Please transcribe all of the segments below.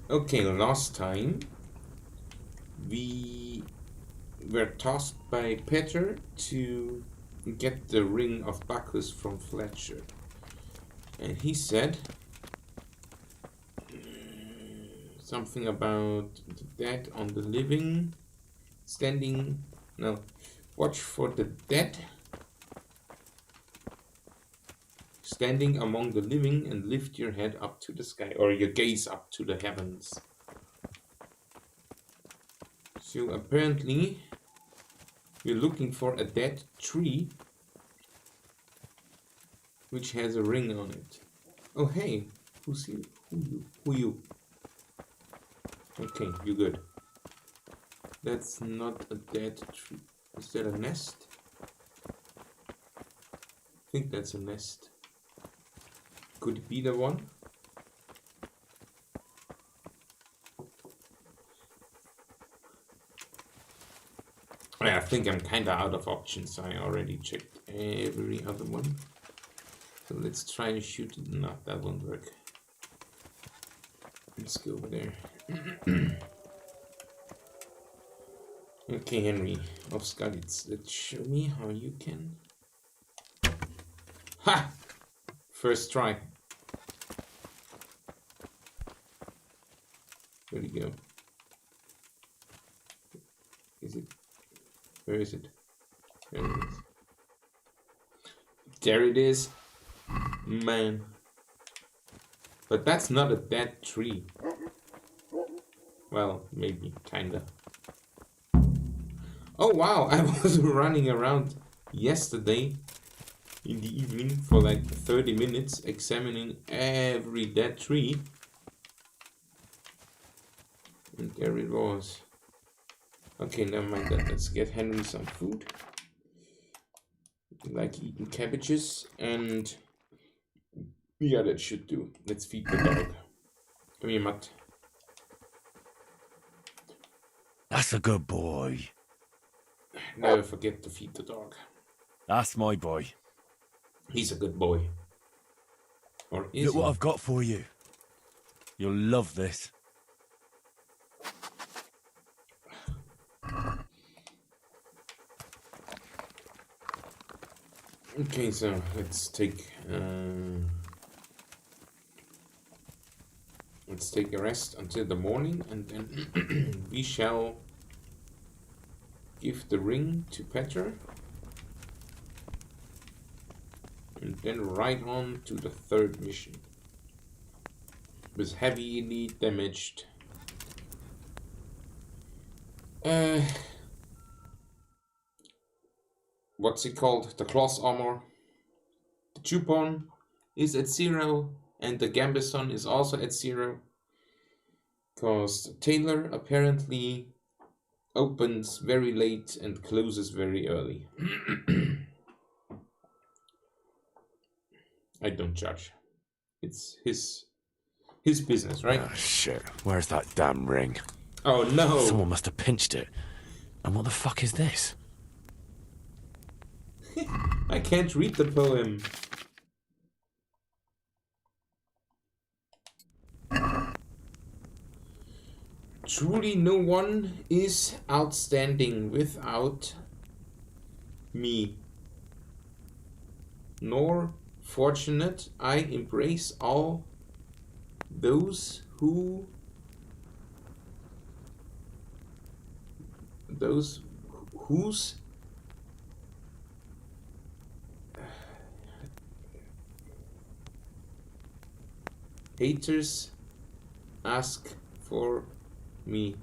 Okay, last time we were tasked by Peter to get the ring of Bacchus from Fletcher. And he said something about the dead on the living, standing, no, watch for the dead, standing among the living and lift your head up to the sky, or your gaze up to the heavens. So apparently we're looking for a dead tree which has a ring on it. Oh hey, who's you? Who you? Okay, you good. That's not a dead tree. Is that a nest? I think that's a nest. Could it be the one? I think I'm kinda out of options. I already checked every other one. So let's try to shoot it. No, that won't work. Let's go over there. Okay, Henry of Skalitz, let's show me how you can. Ha! First try. Where'd he go? Is it? Where is it? There it is. There it is. Man. But that's not a dead tree. Well, maybe, kinda. Oh wow, I was running around yesterday in the evening for like 30 minutes examining every dead tree. And there it was. Okay, never mind that. Let's get Henry some food. Like eating cabbages, and yeah, that should do. Let's feed the dog. Come here, Matt. That's a good boy. Never forget to feed the dog. That's my boy. He's a good boy. Or is Look he? what I've got for you. You'll love this. Okay, so let's take a rest until the morning, and then we shall give the ring to Petra, and then right on to the third mission. Was heavily damaged. What's it called? The Claws armor. The Chupon is at 0, and the Gambesson is also at 0. Because Taylor apparently opens very late and closes very early. I don't judge. It's his business, right? Oh, shit. Where's that damn ring? Oh no! Someone must have pinched it. And what the fuck is this? I can't read the poem. Truly no one is outstanding without me, nor fortunate. I embrace all those whose haters ask for me.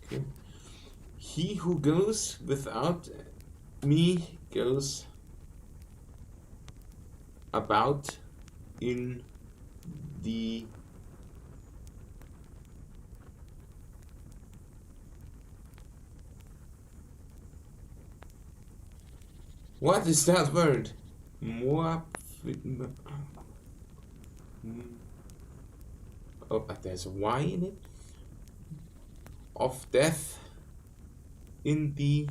Okay. He who goes without me goes about in the what is that word? Oh, there's a Y in it. Of death in the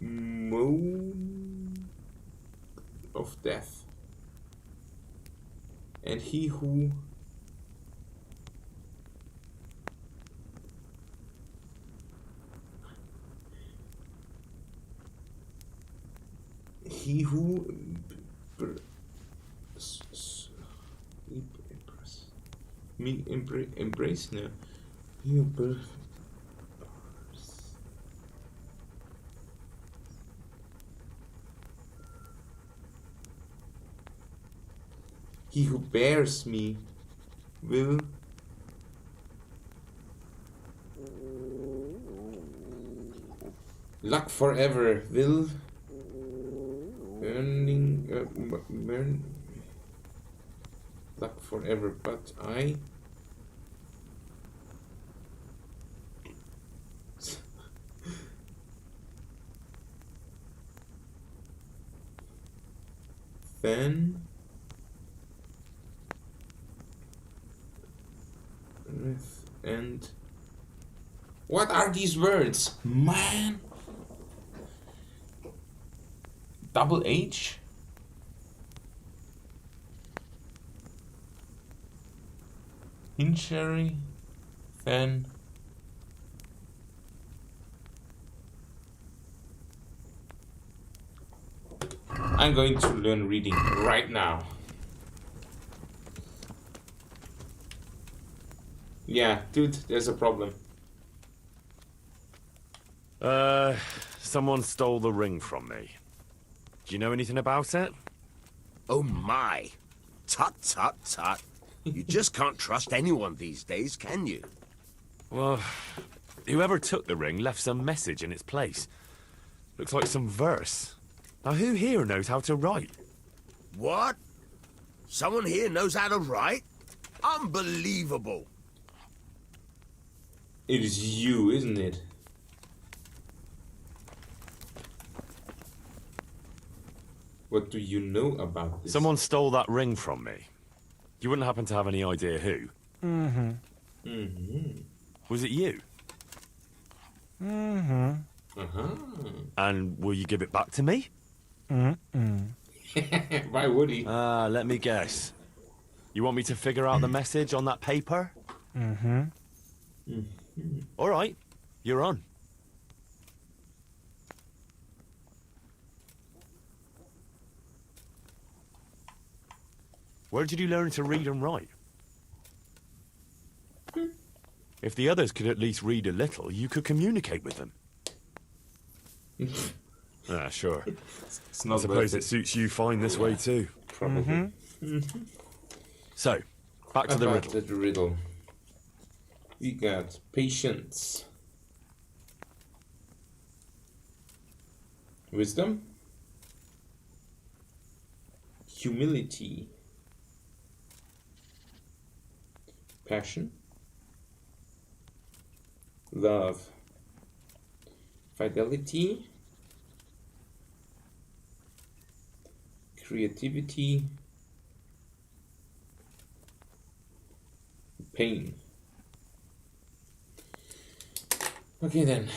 moan of death. And he who br- embrace no. You he who bears me will luck forever, will burning burn luck forever, but I then and what are these words, man? Double H? Hinchery? Then I'm going to learn reading right now. Yeah, dude, there's a problem. Someone stole the ring from me. Do you know anything about it? Oh my. Tut, tut, tut. You just can't trust anyone these days, can you? Well, whoever took the ring left some message in its place. Looks like some verse. Now, who here knows how to write? What? Someone here knows how to write? Unbelievable. It is you, isn't it? What do you know about this? Someone stole that ring from me. You wouldn't happen to have any idea who? Was it you? And will you give it back to me? Why would he? Let me guess. You want me to figure out the message on that paper? All right, you're on. Where did you learn to read and write? If the others could at least read a little, you could communicate with them. Sure. It's not I suppose worth it suits you fine this way too. Probably. So, back to the About riddle. the riddle. We got patience, wisdom, humility, passion, love, fidelity, creativity, pain. Okay then.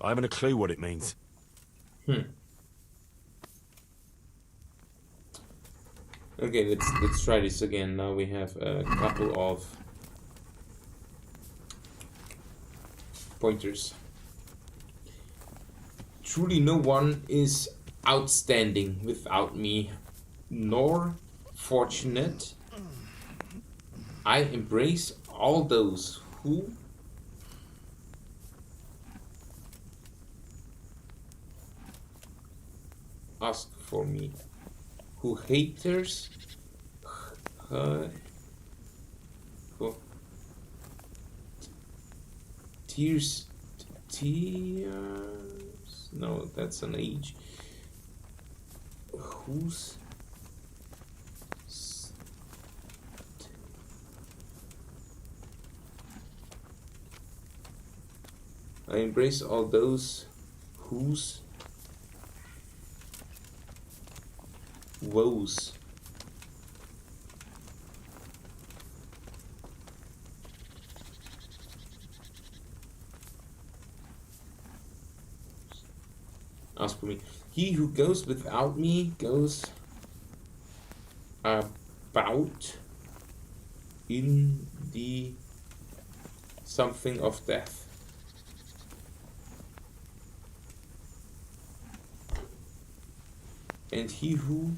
I haven't a clue what it means. Okay, let's try this again. Now we have a couple of pointers. Truly no one is outstanding without me, nor fortunate. I embrace all those who ask for me, who haters who tears no, that's an age. Who's I embrace all those whose woes Ask for me. He who goes without me goes about in the something of death. And he who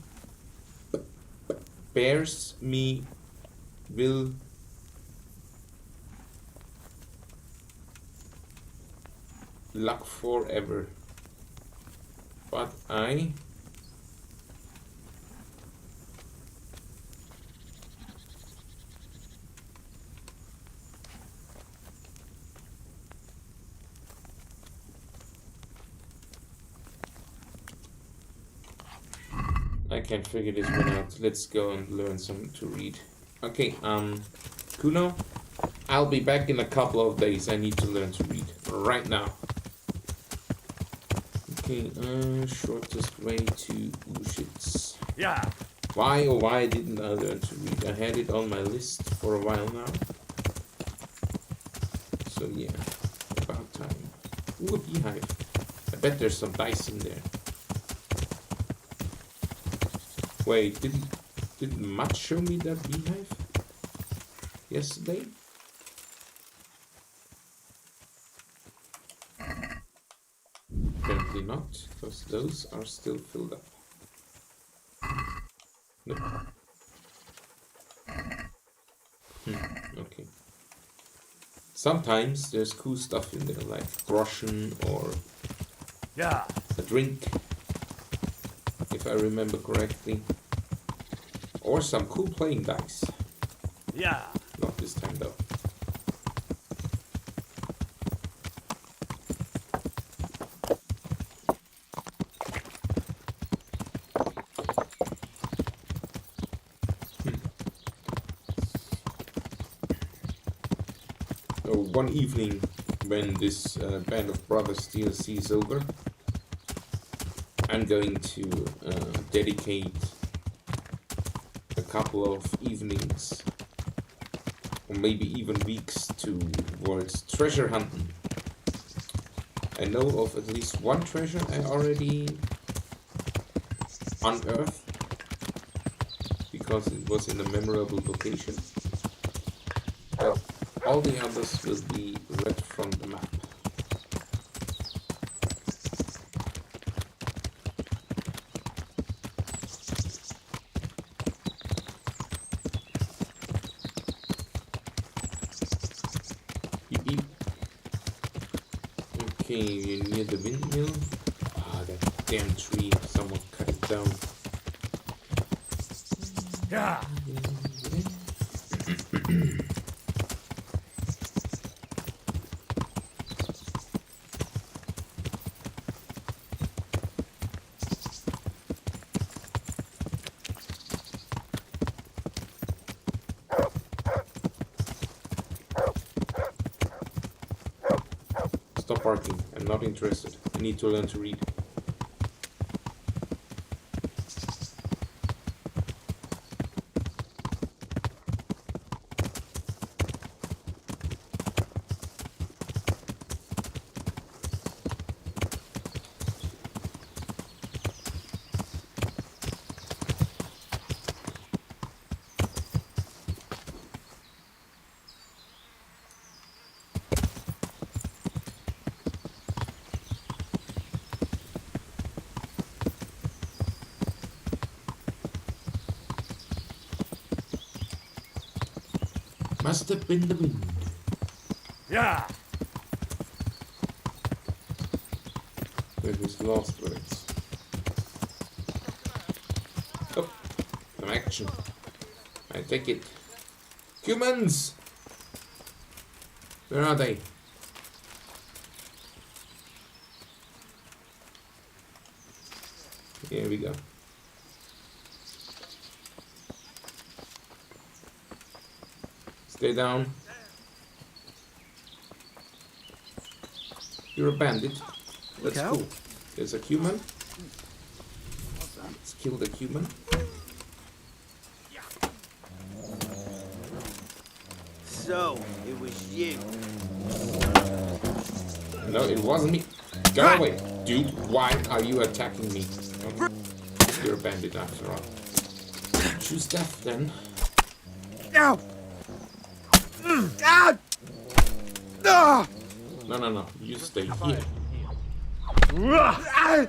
bears me will luck forever. But I can't figure this one out. Let's go and learn some to read. Okay, Kuno, I'll be back in a couple of days. I need to learn to read right now. Okay, shortest way to Ushitz. Yeah. Why or why didn't I learn to read? I had it on my list for a while now. So yeah, about time. Ooh, a beehive. I bet there's some dice in there. Wait, did Matt show me that beehive yesterday? Apparently not, because those are still filled up. Nope. Okay. Sometimes there's cool stuff in there, like groschen or Yeah. a drink, if I remember correctly. Or some cool playing dice. Yeah. Not this time though. Oh, one evening when this Band of Brothers DLC is over, I'm going to dedicate a couple of evenings or maybe even weeks towards treasure hunting. I know of at least one treasure I already unearthed because it was in a memorable location. But all the others will be read from the map. Beep beep. Okay, you're near the windmill. Ah, that damn tree. Someone cut it down. Yeah. Stop barking. I'm not interested. I need to learn to read. Must have been the wind. Yeah. With his last words. Oh, some action. I take it. Humans! Where are they? Here we go. Stay down. You're a bandit. That's Look out. cool. There's a human. Let's kill the human. So, it was you. No, it wasn't me. Go away. Dude, why are you attacking me? Okay. You're a bandit after all. Choose death then. No. Ah! Ah! No. You stay here. Ah!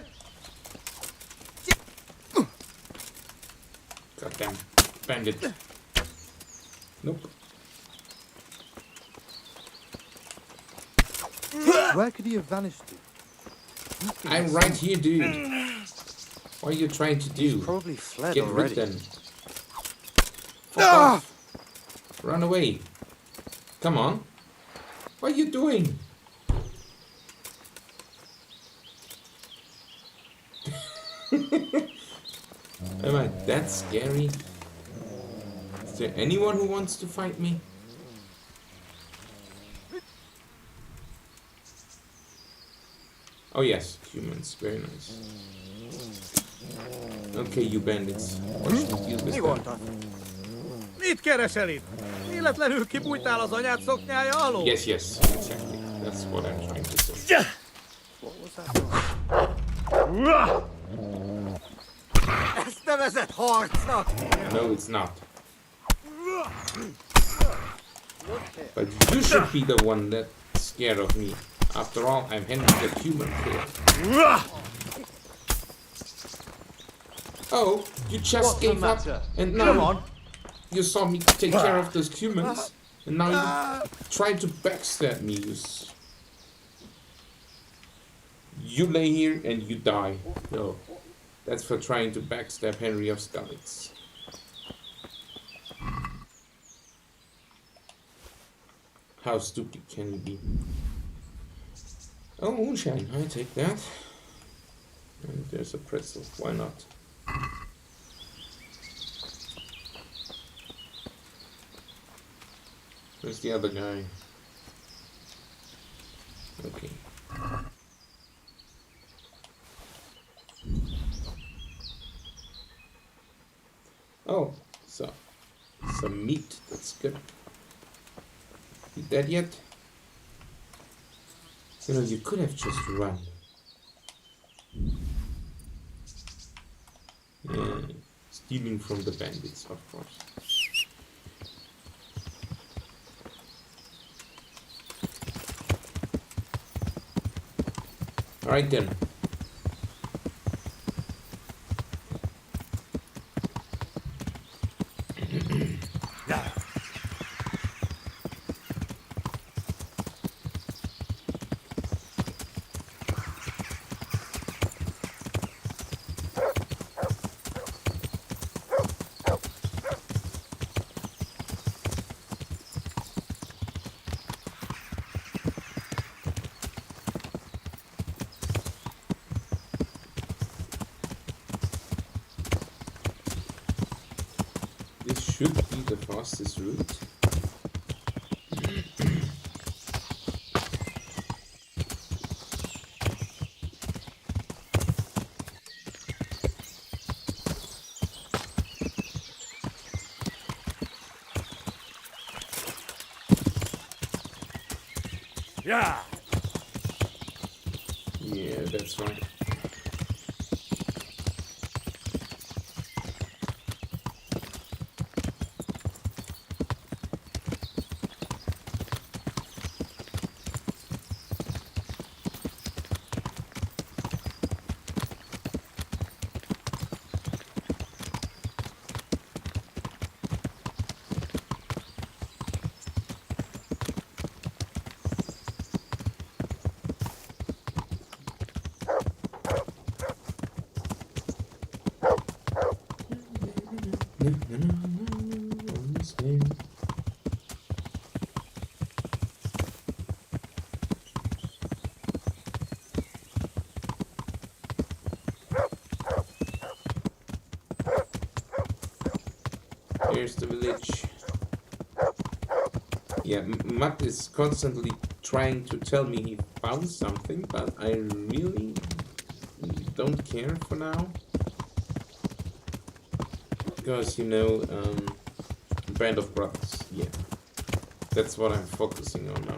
Goddamn bandit. Nope. Where could he have vanished to? I'm right here, dude. What are you trying to do? Probably fled Get already. rid then. Fuck off. Run away. Come on. What are you doing? Am I that scary? Is there anyone who wants to fight me? Oh yes, humans, very nice. Okay, you bandits. Watch me deal with them. Mit keresel itt? Véletlenül kibújtál az anyád szoknyája alól? Yes, exactly. That's what I'm trying to say. Ezt nevezett harcnak! No, it's not. But you should be the one that's scared of me. After all, I'm Henry the Human Killer. Oh, you just gave up, and now you saw me take care of those humans, and now you try to backstab me. You lay here and you die. No, that's for trying to backstab Henry of Skalitz. How stupid can you be? Oh, moonshine, I take that. And there's a pretzel, why not? Where's the other guy? Okay. Oh, so some meat, that's good. You dead yet? You know, you could have just run. Yeah, stealing from the bandits, of course. Alright then. This should be the fastest route. Yeah. Yeah, that's right. Here's the village. Yeah, Matt is constantly trying to tell me he found something, but I really don't care for now. Because, you know, Band of Brothers, yeah. That's what I'm focusing on now.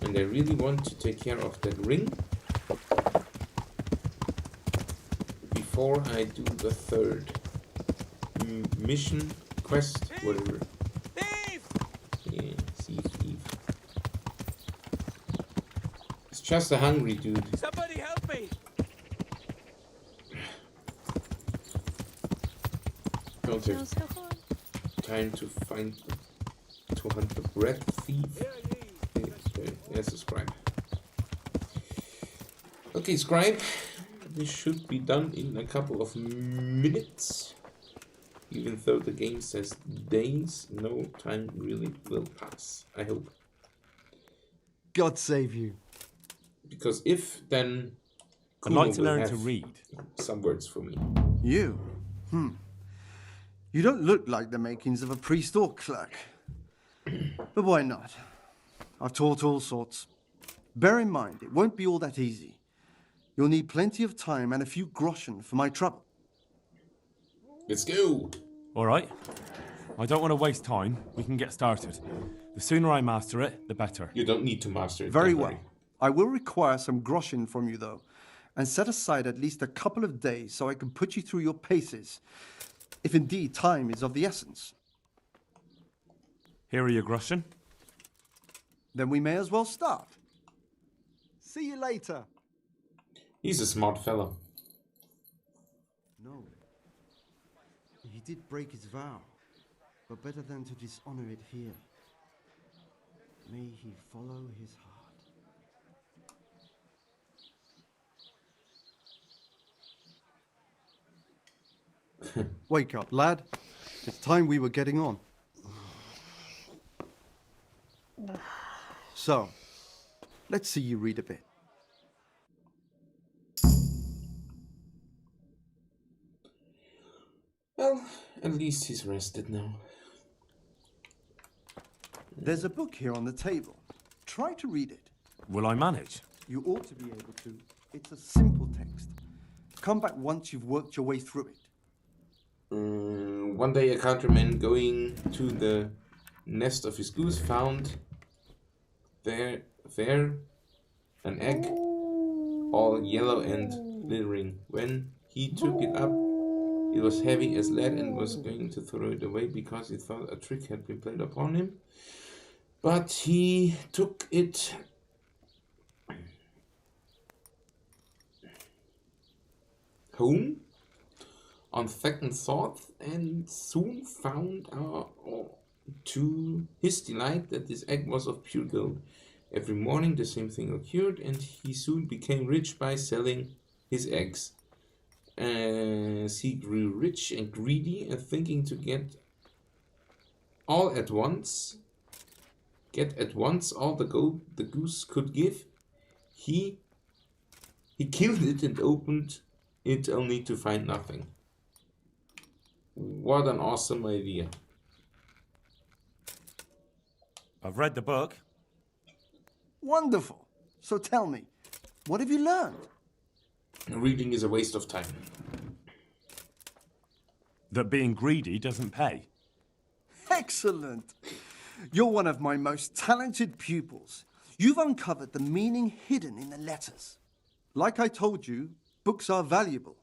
And And I really want to take care of that ring before I do the third mission, quest, whatever. Thief! Yeah, thief. It's just a hungry dude. Somebody help me! Don't have time to hunt the bread thief. There's a scribe. Okay, scribe. This should be done in a couple of minutes. Even though the game says days, no time really will pass. I hope. God save you. Because if, then I'd Kuno like to will learn have to read. some words for me. You? You don't look like the makings of a priest or clerk. But why not? I've taught all sorts. Bear in mind, it won't be all that easy. You'll need plenty of time and a few groschen for my trouble. Let's go! All right. I don't want to waste time. We can get started. The sooner I master it, the better. You don't need to master it. Very don't well. worry. I will require some groschen from you, though, and set aside at least a couple of days so I can put you through your paces, if indeed time is of the essence. Here are your groschen. Then we may as well start. See you later. He's a smart fellow. No. He did break his vow, but better than to dishonor it here. May he follow his heart. Wake up, lad. It's time we were getting on. So, let's see you read a bit. Well, at least he's rested now. There's a book here on the table. Try to read it. Will I manage? You ought to be able to. It's a simple text. Come back once you've worked your way through it. One day a countryman going to the nest of his goose found there an egg all yellow and glittering. When he took it up, it was heavy as lead and was going to throw it away because he thought a trick had been played upon him. But he took it home on second thought and soon found to his delight that this egg was of pure gold. Every morning the same thing occurred, and he soon became rich by selling his eggs. As he grew rich and greedy and thinking to get at once all the gold the goose could give, he killed it and opened it only to find nothing. What an awesome idea. I've read the book. Wonderful. So tell me, what have you learned? Reading is a waste of time. That being greedy doesn't pay. Excellent. You're one of my most talented pupils. You've uncovered the meaning hidden in the letters. Like I told you, books are valuable,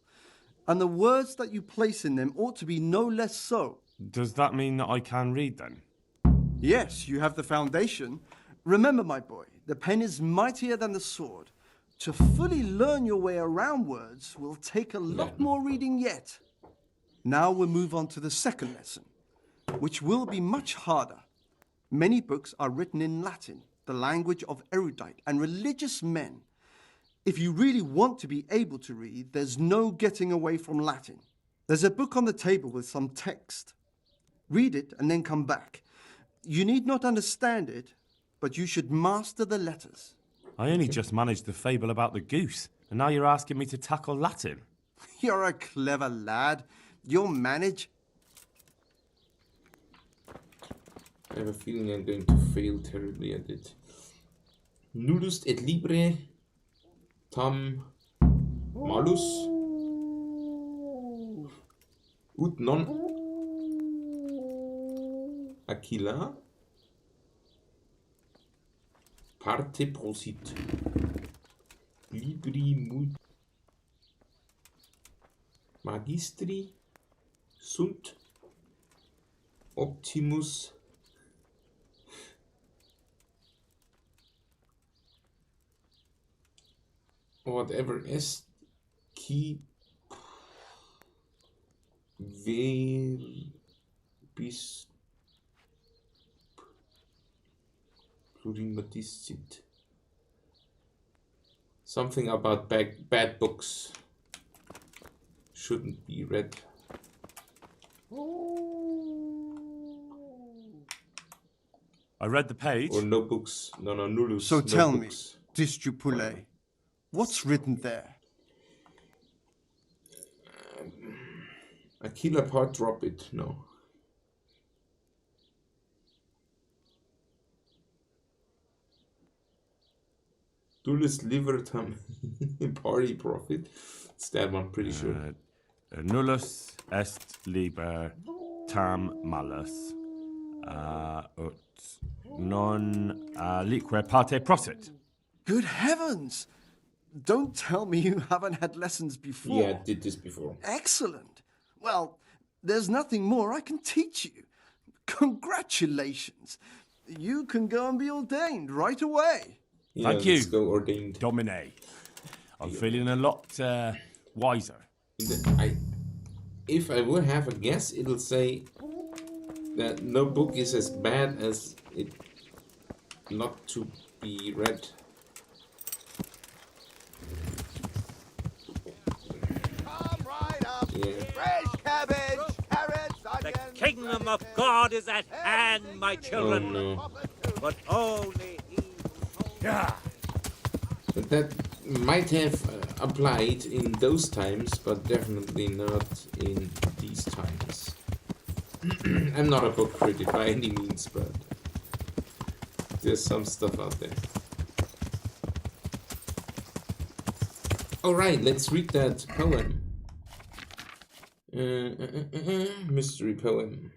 and the words that you place in them ought to be no less so. Does that mean that I can read then? Yes, you have the foundation. Remember, my boy, the pen is mightier than the sword. To fully learn your way around words will take a lot more reading yet. Now we'll move on to the second lesson, which will be much harder. Many books are written in Latin, the language of erudite and religious men. If you really want to be able to read, there's no getting away from Latin. There's a book on the table with some text. Read it and then come back. You need not understand it, but you should master the letters. I only just managed the fable about the goose, and now you're asking me to tackle Latin. You're a clever lad. You'll manage. I have a feeling I'm going to fail terribly at it. Nullus et libre tam malus ut non aquila Parte prosit. Libri magistri sunt optimus whatever est qui verbis plurimaticit. Something about bad books shouldn't be read. I read the page. Or no books. No, nullus. So no tell books. me, Discipule, what's written there? A killer part, drop it. No. Dullis libertam party profit. It's that one, pretty sure. Nullus est liber tam malus ut non lique parte prosit. Good heavens! Don't tell me you haven't had lessons before. Yeah, I did this before. Excellent. Well, there's nothing more I can teach you. Congratulations. You can go and be ordained right away. Yeah, Thank you. let's go ordained. Domine. I'm feeling a lot wiser. If I would have a guess, it'll say that no book is as bad as it not to be read. Come right up. Yeah. Fresh cabbage, carrots, The onions. kingdom of God is at hand, my Oh children. no. But only he. But that might have applied in those times, but definitely not in these times. I'm not a book critic by any means, but there's some stuff out there. Alright, let's read that poem. Mystery poem.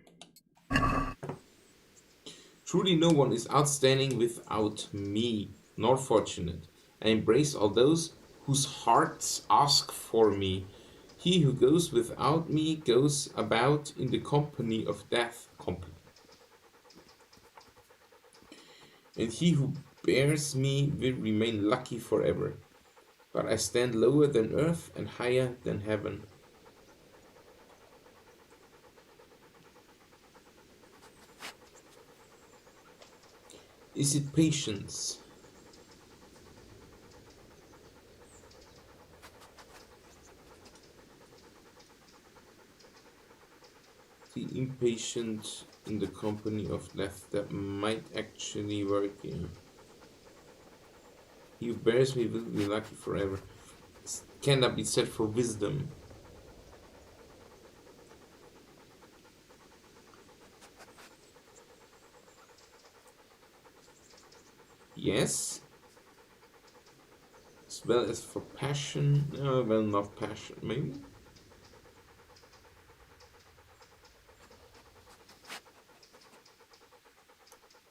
Truly no one is outstanding without me, nor fortunate. I embrace all those whose hearts ask for me. He who goes without me goes about in the company of death. And he who bears me will remain lucky forever. But I stand lower than earth and higher than heaven. Is it patience? The impatient in the company of death, that might actually work here. He who bears me will be lucky forever. Can that be said for wisdom? Yes. As well as for passion. Well, not passion, maybe.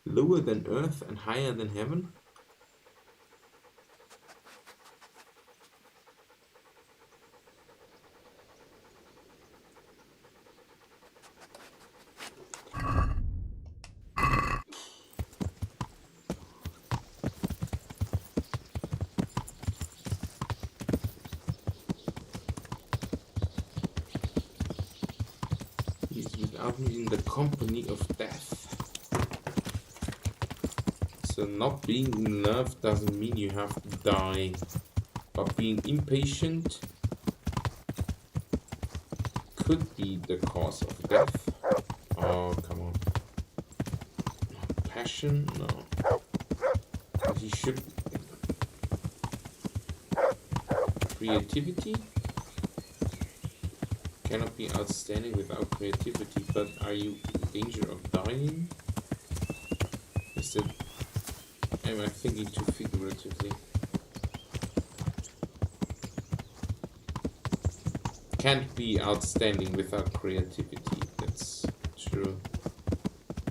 Lower than earth and higher than heaven? He is without me in the company of death. So not being in love doesn't mean you have to die, but being impatient could be the cause of death. Oh, come on. Passion? No. But he should... Creativity? Cannot be outstanding without creativity, but are you in danger of dying? Is that... Am I thinking too figuratively? Can't be outstanding without creativity, that's true.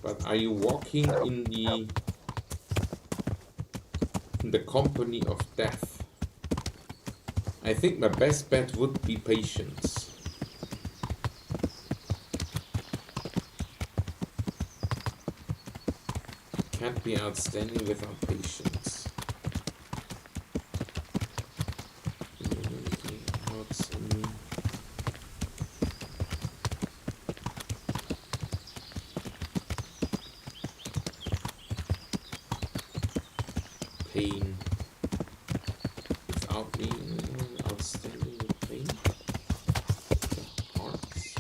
But are you walking in the In the company of death. I think my best bet would be patience. Can't be outstanding without patience. Pain. Without being outstanding with pain. Hearts.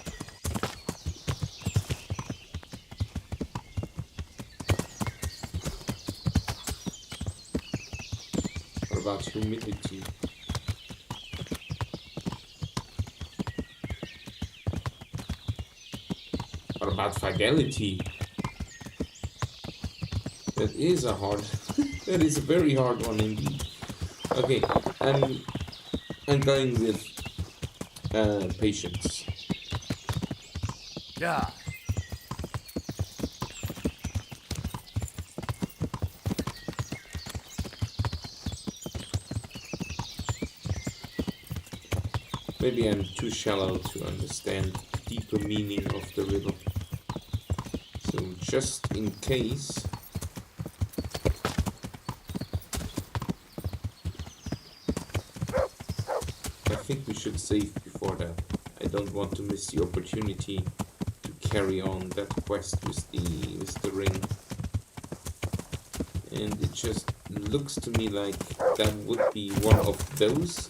What about humility? What about fidelity? That is a hard. That is a very hard one indeed. Okay, I'm going with patience. Yeah. Maybe I'm too shallow to understand the deeper meaning of the riddle. So just in case. I think we should save before that. I don't want to miss the opportunity to carry on that quest with the ring. And it just looks to me like that would be one of those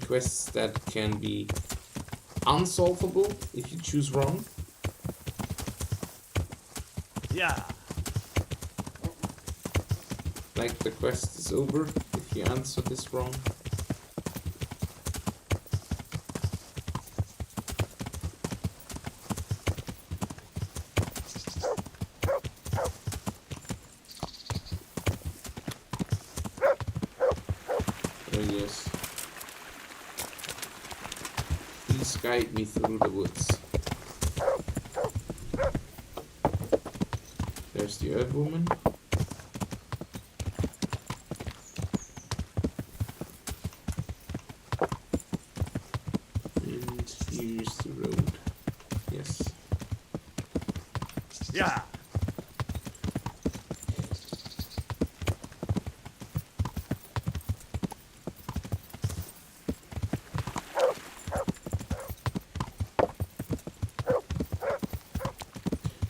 quests that can be unsolvable if you choose wrong. Yeah. Like the quest is over if you answer this wrong. Yes. Please guide me through the woods. There's the Earth Woman. And here's the road. Yes. Yeah.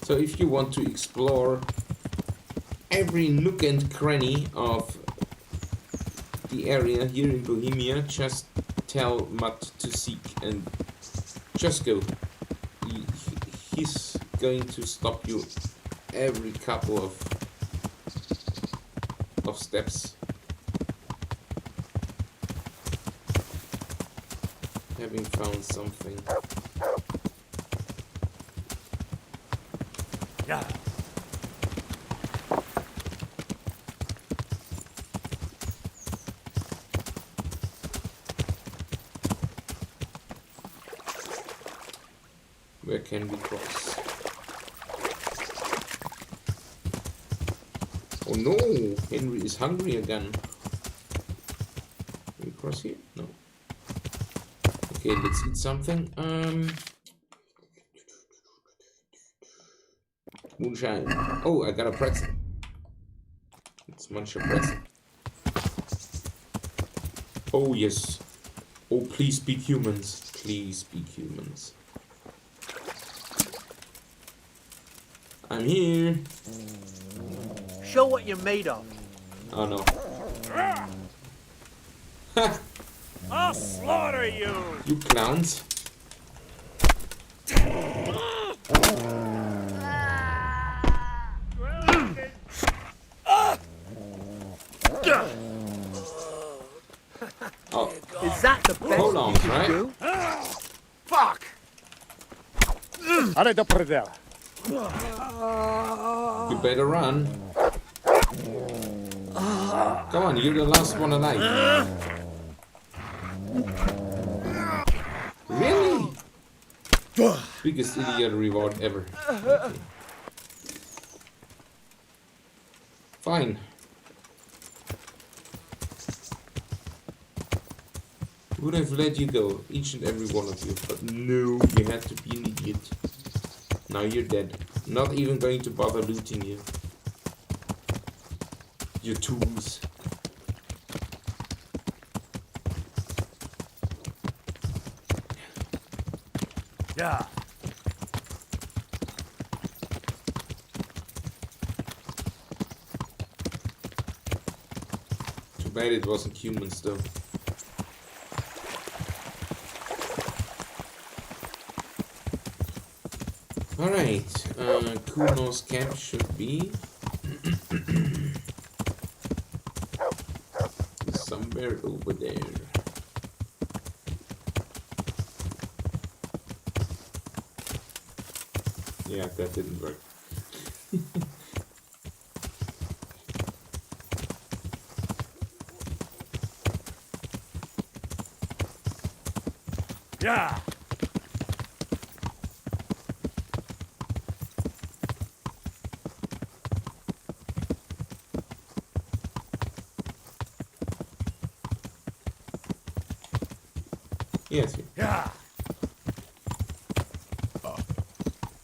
So if you want to explore every nook and cranny of the area here in Bohemia, just tell Matt to seek and just go. He's going to stop you every couple of steps. Having found something. Yeah. Where can we cross? Oh no! Henry is hungry again. Can we cross here? No. Okay, let's eat something. Moonshine. Oh, I got a pretzel. Let's munch a pretzel. Oh yes. Oh, please speak humans. Please speak humans. I'm here. Show what you're made of. Oh no. I'll slaughter you! You clowns. Oh, Is that the best hold on, you can right? do? Fuck! Arrête de perder. You better run. Come on, you're the last one alive. Really? Biggest idiot reward ever. Okay. Fine. Would have let you go, each and every one of you, but no, you had to be an idiot. Now you're dead. Not even going to bother looting you. Your tools. Yeah. Too bad it wasn't humans though. Alright, Kuno's camp should be somewhere over there. Yeah, that didn't work. Yeah. Yes. Yeah.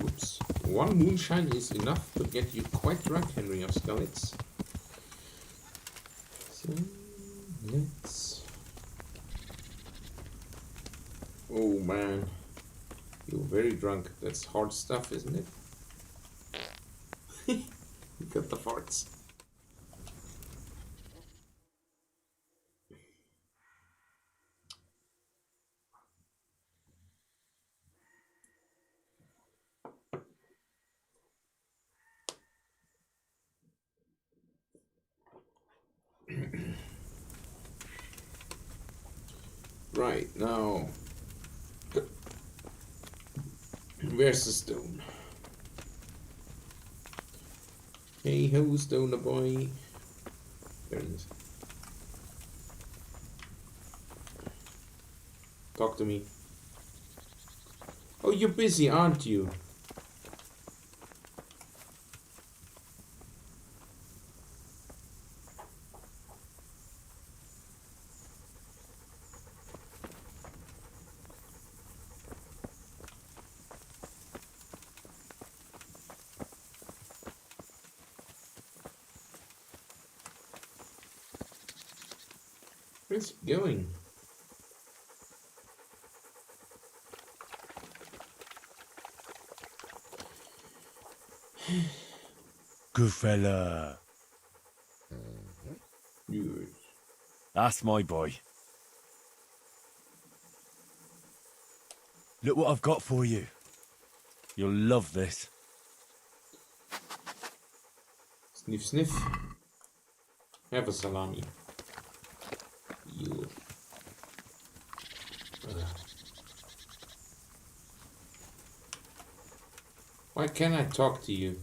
Oops. One moonshine is enough to get you quite drunk, Henry of Skalitz. So, let's... Oh man. You're very drunk. That's hard stuff, isn't it? You got the farts. Right, now... Where's the stone? Hey ho, stoner boy. There it is. Talk to me. Oh, you're busy, aren't you? Where's it going? Good fella. Good. That's my boy. Look what I've got for you. You'll love this. Sniff, sniff. Have a salami. You. Why can't I talk to you?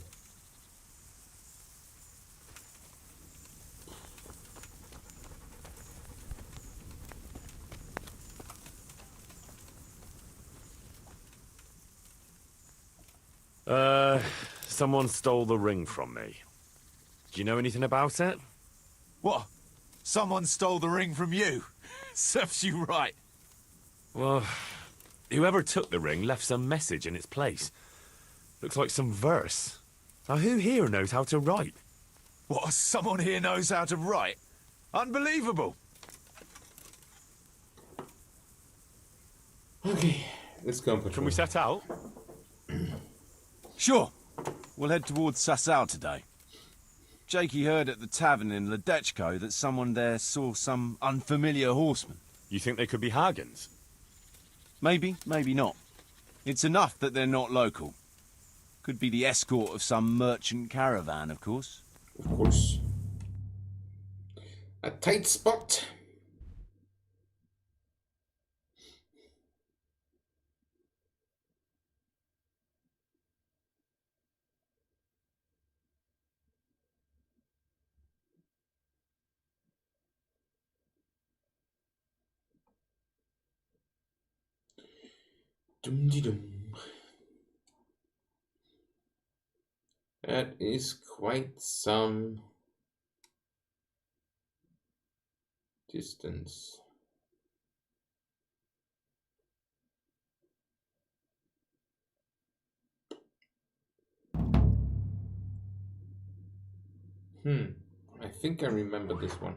Someone stole the ring from me. Do you know anything about it? What? Someone stole the ring from you? Serves you right. Well, whoever took the ring left some message in its place. Looks like some verse. Now, who here knows how to write? What? Someone here knows how to write? Unbelievable. Okay, let's go. Can we set out? Sure. We'll head towards Sasau today. Jakey heard at the tavern in Ledechko that someone there saw some unfamiliar horseman. You think they could be Hagens? Maybe, maybe not. It's enough that they're not local. Could be the escort of some merchant caravan, of course. Of course. A tight spot. Dum-de-dum. That is quite some distance. I think I remember this one.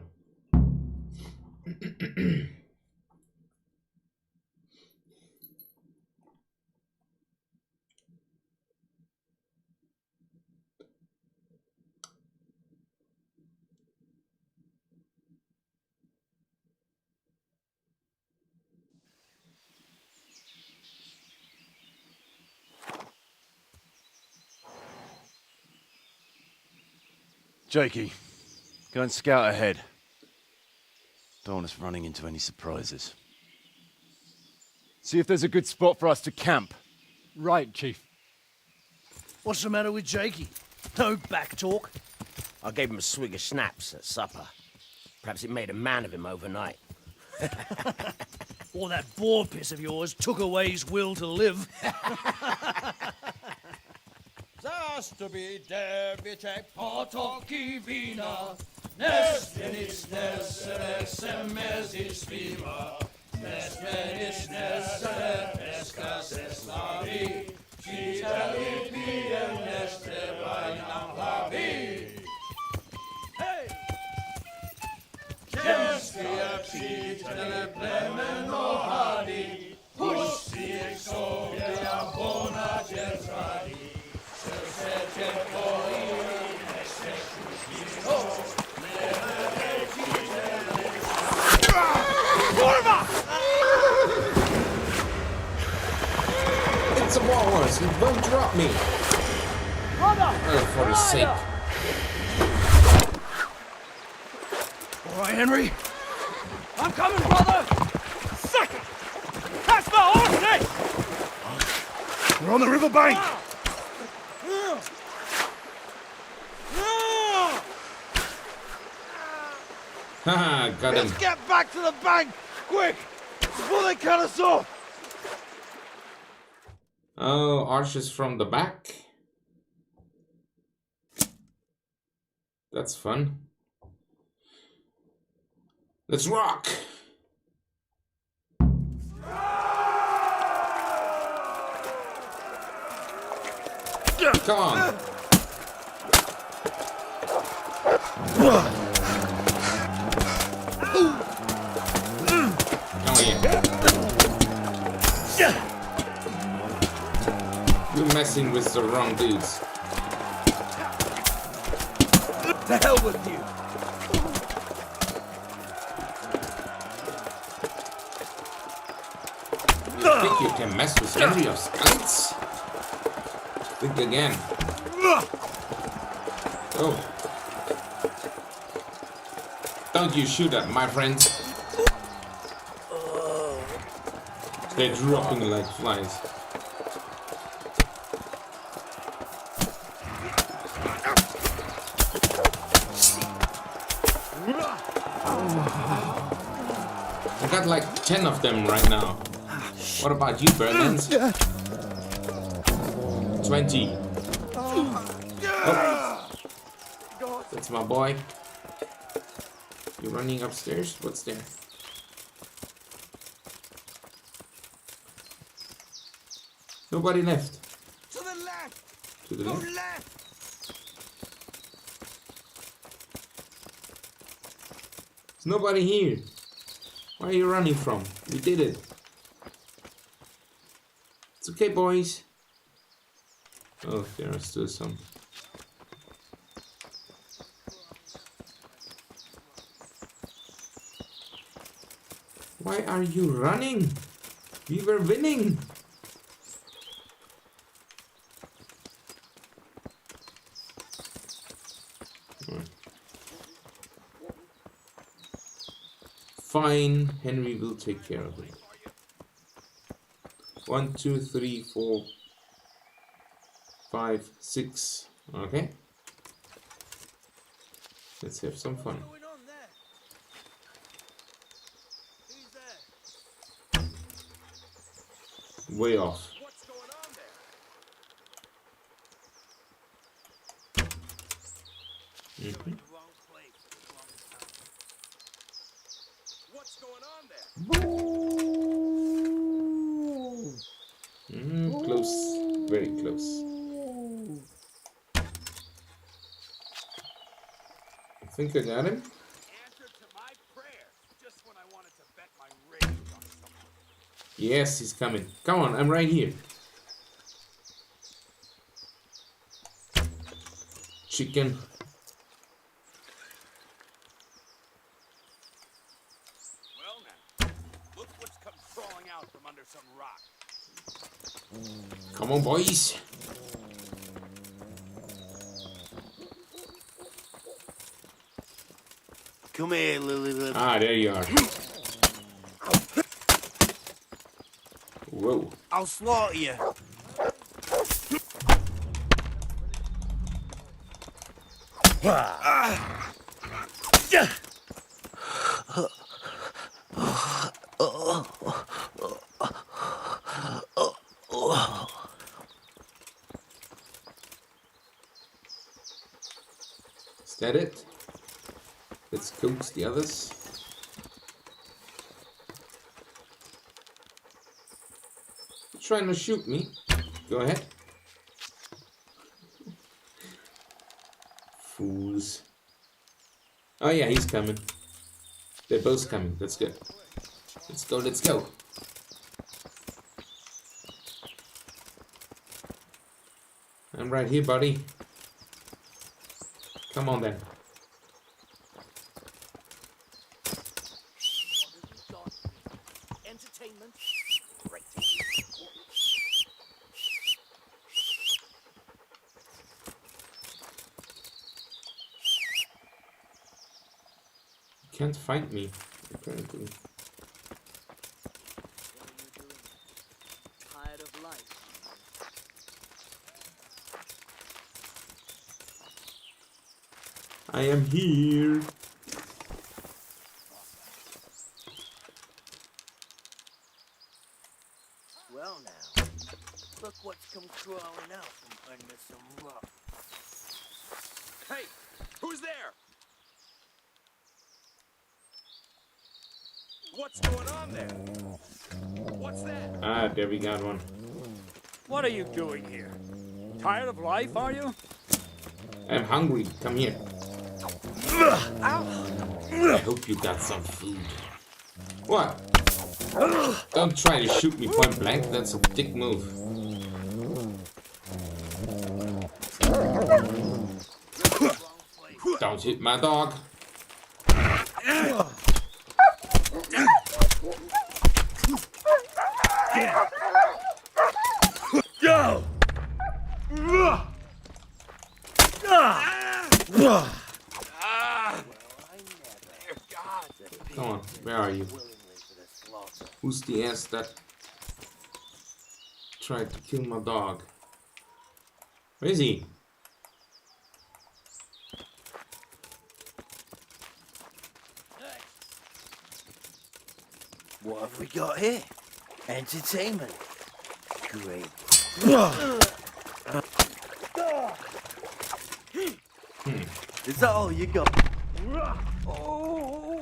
Jakey, go and scout ahead. Don't want us running into any surprises. See if there's a good spot for us to camp. Right, Chief. What's the matter with Jakey? No back talk. I gave him a swig of schnapps at supper. Perhaps it made a man of him overnight. Or that boar piss of yours took away his will to live. Zastubi device potoki vina, Nesvenis nesere semezis viva, Nesvenis nesere pescas eslavi, Citali piem nestre vainam havi. Hey! Gestia citele plemeno hadi, Pussi exovia bona gertradi, It's a walrus! He won't drop me! Oh, for his sake. All right, Henry. I'm coming, brother! Sucker! That's my horse! We're on the river bank. Haha, got him. Let's get back to the bank, quick, before they cut us off. Oh, archers from the back. That's fun. Let's rock! Come on! Oh yeah. You're messing with the wrong dudes. To hell with you. You think you can mess with Henry of Skunks? Think again. Oh. Don't you shoot at my friends. They're dropping like flies. I got like 10 of them right now. What about you, Bernans? 20. Oh. That's my boy. You running upstairs? What's there? Nobody left. To the left! To the Go left. left! There's nobody here. Where are you running from? We did it. It's okay, boys. Oh, there are still some. Why are you running? We were winning. Fine, Henry will take care of it. 1, 2, 3, 4, 5, 6. Okay. Let's have some fun. What's going on there? Who's there? Way off. What's going on there? Mhm. Wrong place at the wrong time. What's going on there? Close. Very close. think I got him. Answer to my prayer. Just when I wanted to bet my rage on something. Yes, he's coming. Come on, I'm right here. Chicken. Well now, look what's come crawling out from under some rock. Come on, boys. Come here, Lily. Ah, there you are. Whoa. I'll slaughter you. Is that it? Let's coax the others. You're trying to shoot me? Go ahead. Fools. Oh yeah, he's coming. They're both coming. That's good. Let's go, let's go. I'm right here, buddy. Come on then. Entertainment. Great. Can't find me, apparently. Tired of life. I am here. Well now, look what's come crawling out from under some rock. Hey, who's there? What's going on there? What's that? Ah, there we got one. What are you doing here? Tired of life, are you? I'm hungry. Come here. I hope you got some food. What? Don't try to shoot me point blank. That's a dick move. Don't hit my dog. Go! Come on, where are you? Who's the ass that tried to kill my dog? Where is he? What have we got here? Entertainment. Great. Is that all you got?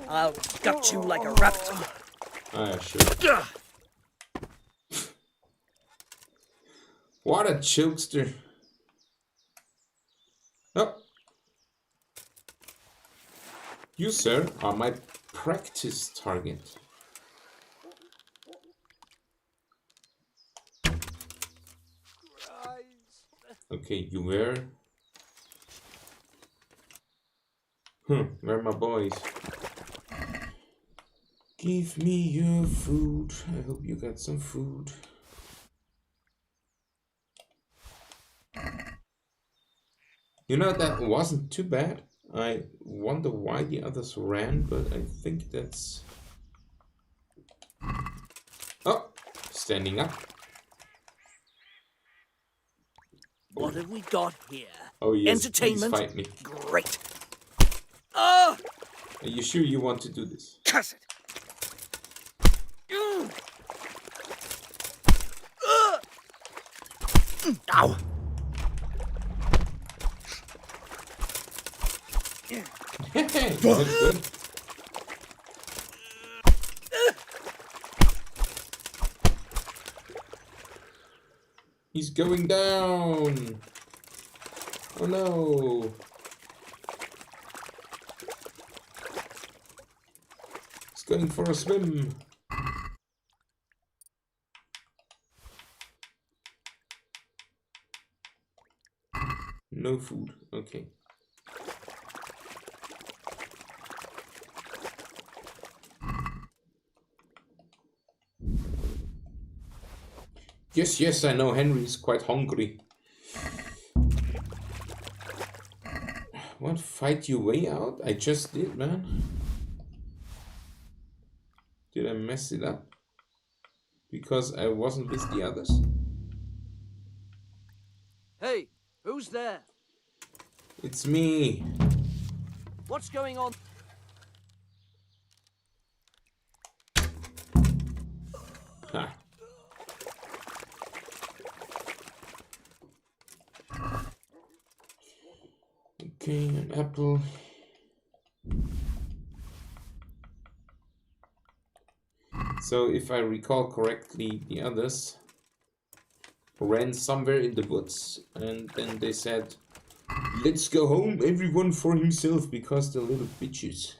I'll gut you like a raptor. Ah, sure. What a jokester. Oh. You, sir, are my practice target. Okay, you were. Where are my boys? Give me your food. I hope you got some food. You know, that wasn't too bad. I wonder why the others ran, but I think that's... Oh, standing up. What have we got here? Oh yes, please Entertainment. fight me. Great. Are you sure you want to do this? Cuss it. Ow. That's good. He's going down. Oh no. going for a swim. No food. Okay. Yes, yes, I know Henry's quite hungry. What? Fight your way out? I just did, man. Did I mess it up? Because I wasn't with the others? Hey, who's there? It's me. What's going on? Ha. Okay, an apple. So if I recall correctly, the others ran somewhere in the woods and then they said, let's go home, everyone for himself, because they're little bitches.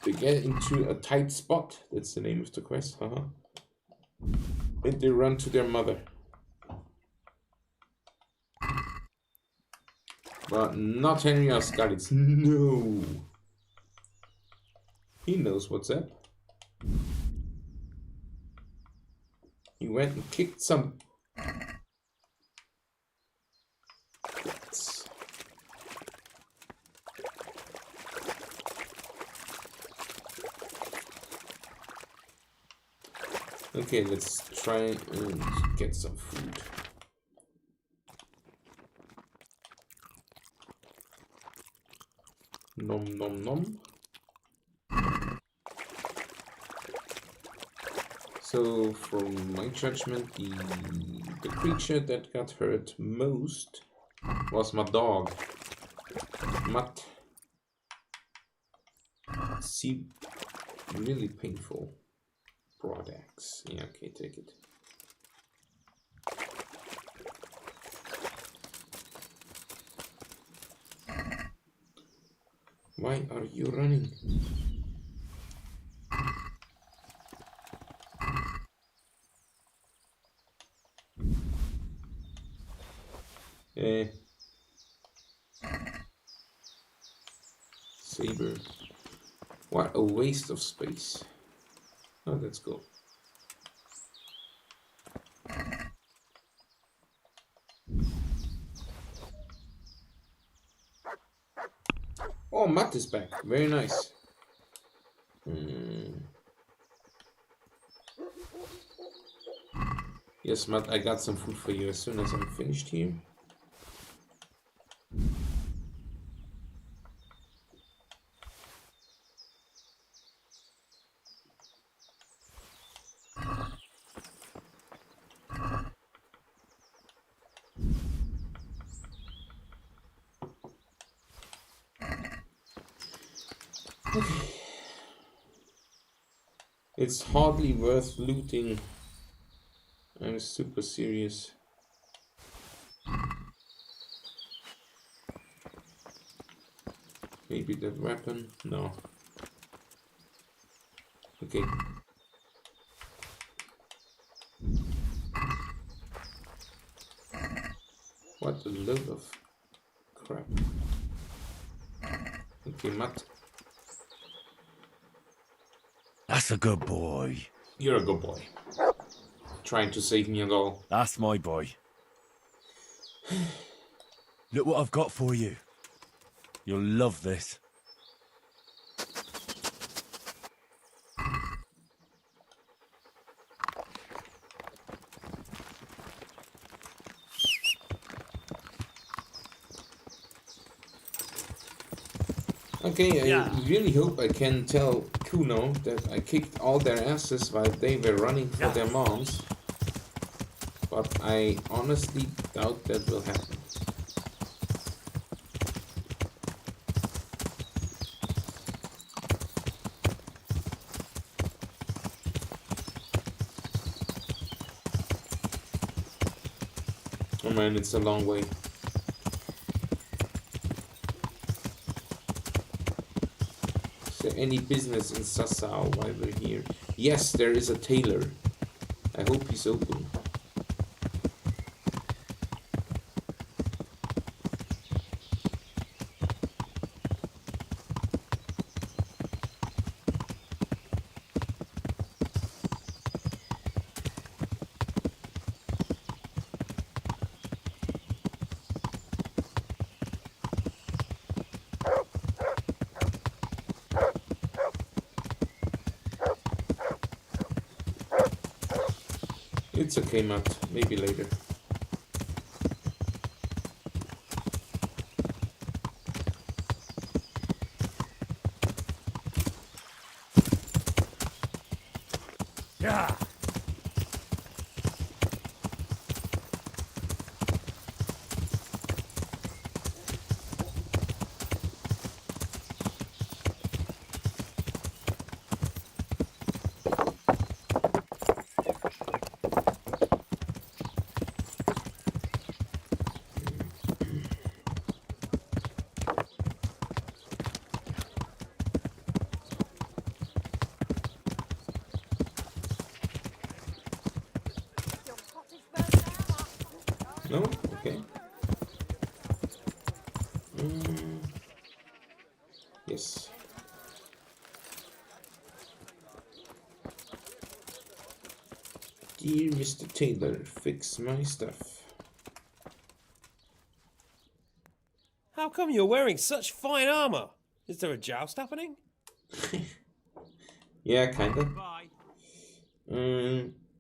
They get into a tight spot, that's the name of the quest, haha. And they run to their mother. But not Henry Ascalix, no! He knows what's up. He went and kicked some butts. Okay, let's try and get some food. Nom nom nom. So, from my judgment, the creature that got hurt most was my dog, Matt. See, really painful. Broad axe. Yeah, okay, take it. Why are you running? Saber. What a waste of space. Oh, let's go. Oh, Matt is back. Very nice. Yes, Matt, I got some food for you as soon as I'm finished here. It's hardly worth looting. I'm super serious. Maybe that weapon? No. Okay. What a load of crap. Okay, Matt. That's a good boy. You're a good boy. Trying to save me and all. That's my boy. Look what I've got for you. You'll love this. Okay, I really hope I can tell Kuno that I kicked all their asses while they were running for their moms. But I honestly doubt that will happen. Oh man, it's a long way. there any business in Sasau while we're here? Yes, there is a tailor. I hope he's open. It's okay, Matt. Maybe later. Yeah. No? Okay. Yes. Dear Mr. Taylor, fix my stuff. How come you're wearing such fine armour? Is there a joust happening? Yeah, kinda.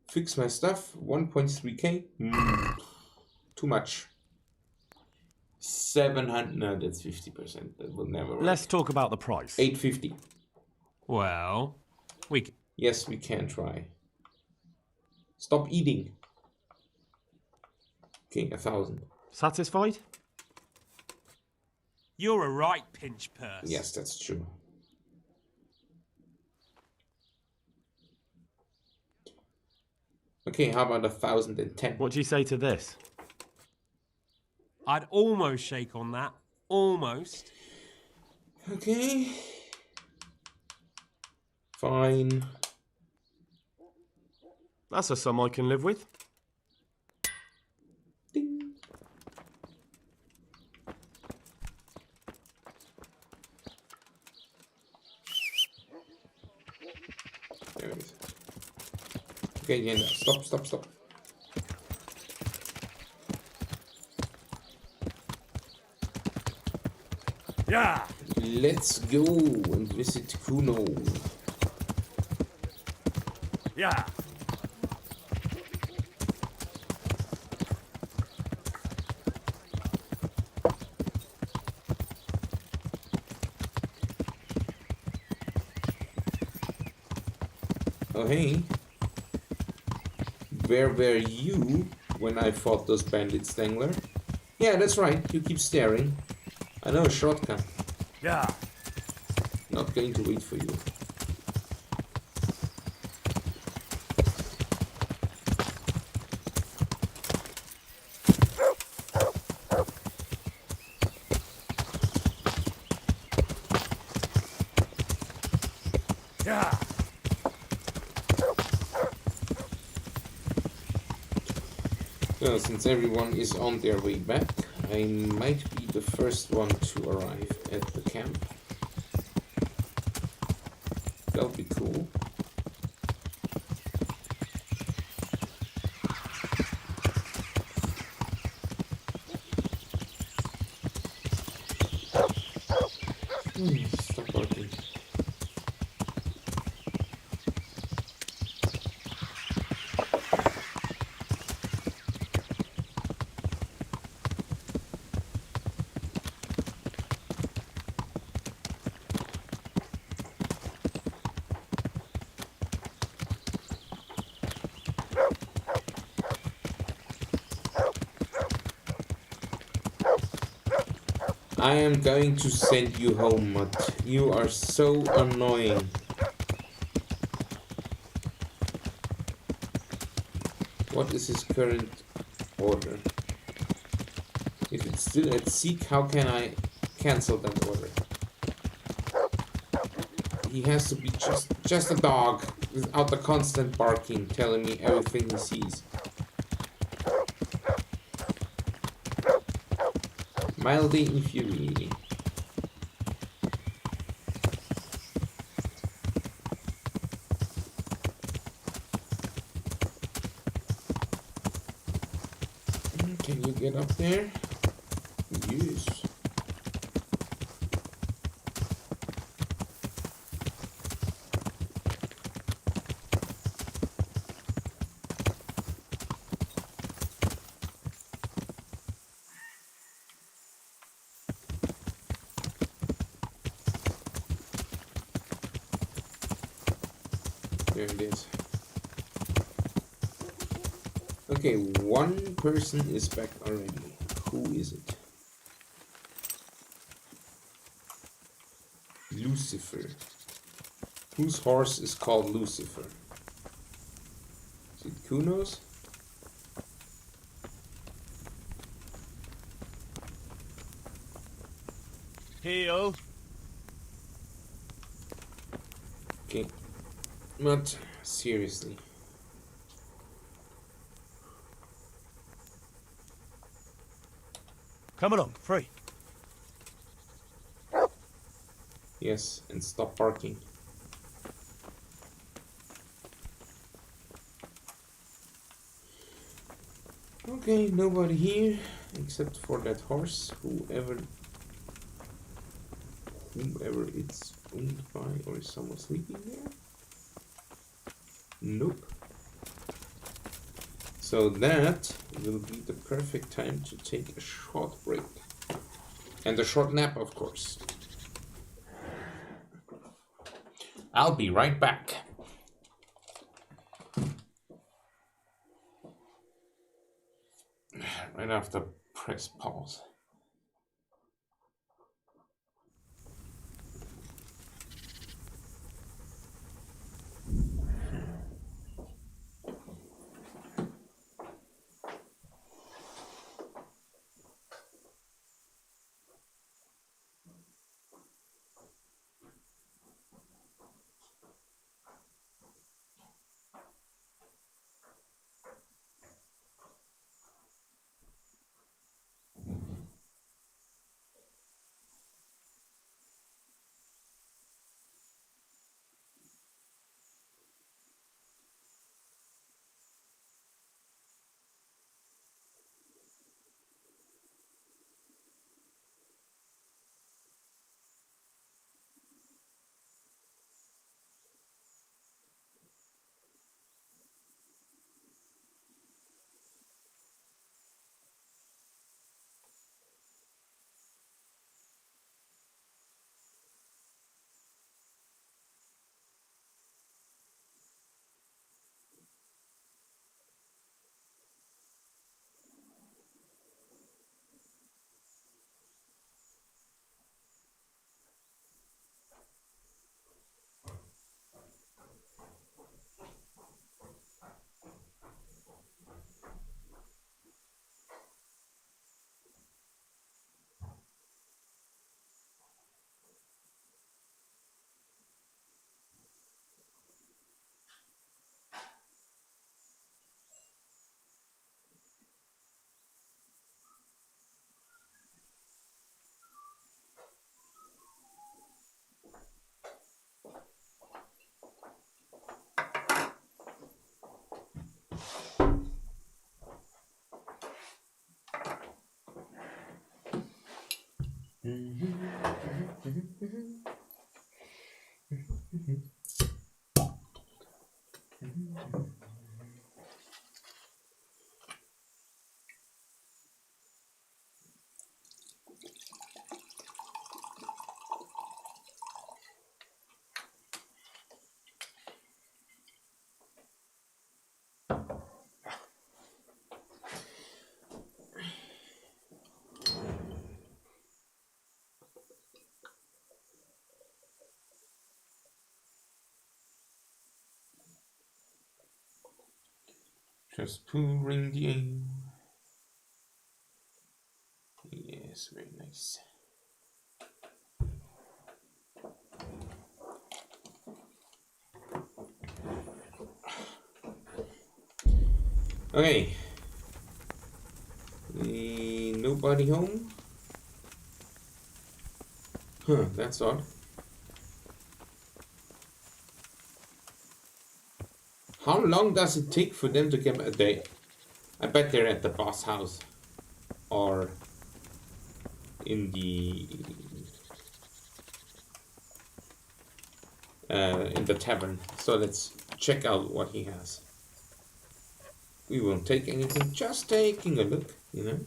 Fix my stuff, 1.3k. Too much. 700, no, that's 50%. That will never work. Let's talk about the price. 850. Well, we... Yes, we can try. Stop eating. Okay, 1,000. Satisfied? You're a right pinch purse. Yes, that's true. Okay, how about 1,010? What do you say to this? I'd almost shake on that. Almost. Okay. Fine. That's a sum I can live with. Ding. There it is. Okay, yeah, no. Stop. Yeah. Let's go and visit Kuno. Yeah. Oh, hey. Where were you when I fought those bandits, Dangler? Yeah, that's right. You keep staring. I know a shortcut. Yeah. Not going to wait for you. Yeah. Well, since everyone is on their way back, I might be the first one to arrive at the camp. That'll be cool. Stop barking. I am going to send you home, Matt. You are so annoying. What is his current order? If it's still at Seek, how can I cancel that order? He has to be just a dog without the constant barking, telling me everything he sees. Mildly infuriating. Can you get up there? Yes. There it is. Okay, one person is back already. Who is it? Lucifer. Whose horse is called Lucifer? Is it Kuno's? Heel. Okay. Not seriously. Come along, free. Yes, and stop barking. Okay, nobody here except for that horse, whoever it's owned by, or is someone sleeping there? Nope. So that will be the perfect time to take a short break. And a short nap, of course. I'll be right back. Right after press pause. Just pouring the aim. Yes, very nice. Okay. Nobody home? Huh, that's odd. How long does it take for them to get a day? I bet they're at the boss house. Or in the tavern. So let's check out what he has. We won't take anything, just taking a look, you know.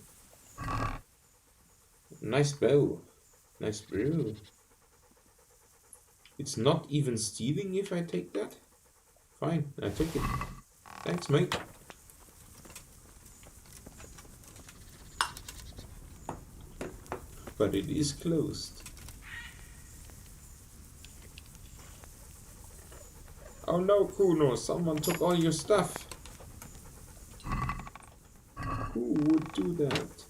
Nice bow. Nice brew. It's not even stealing if I take that. Fine, I take it. Thanks, mate. But it is closed. Oh no, Kuno, someone took all your stuff. Who would do that?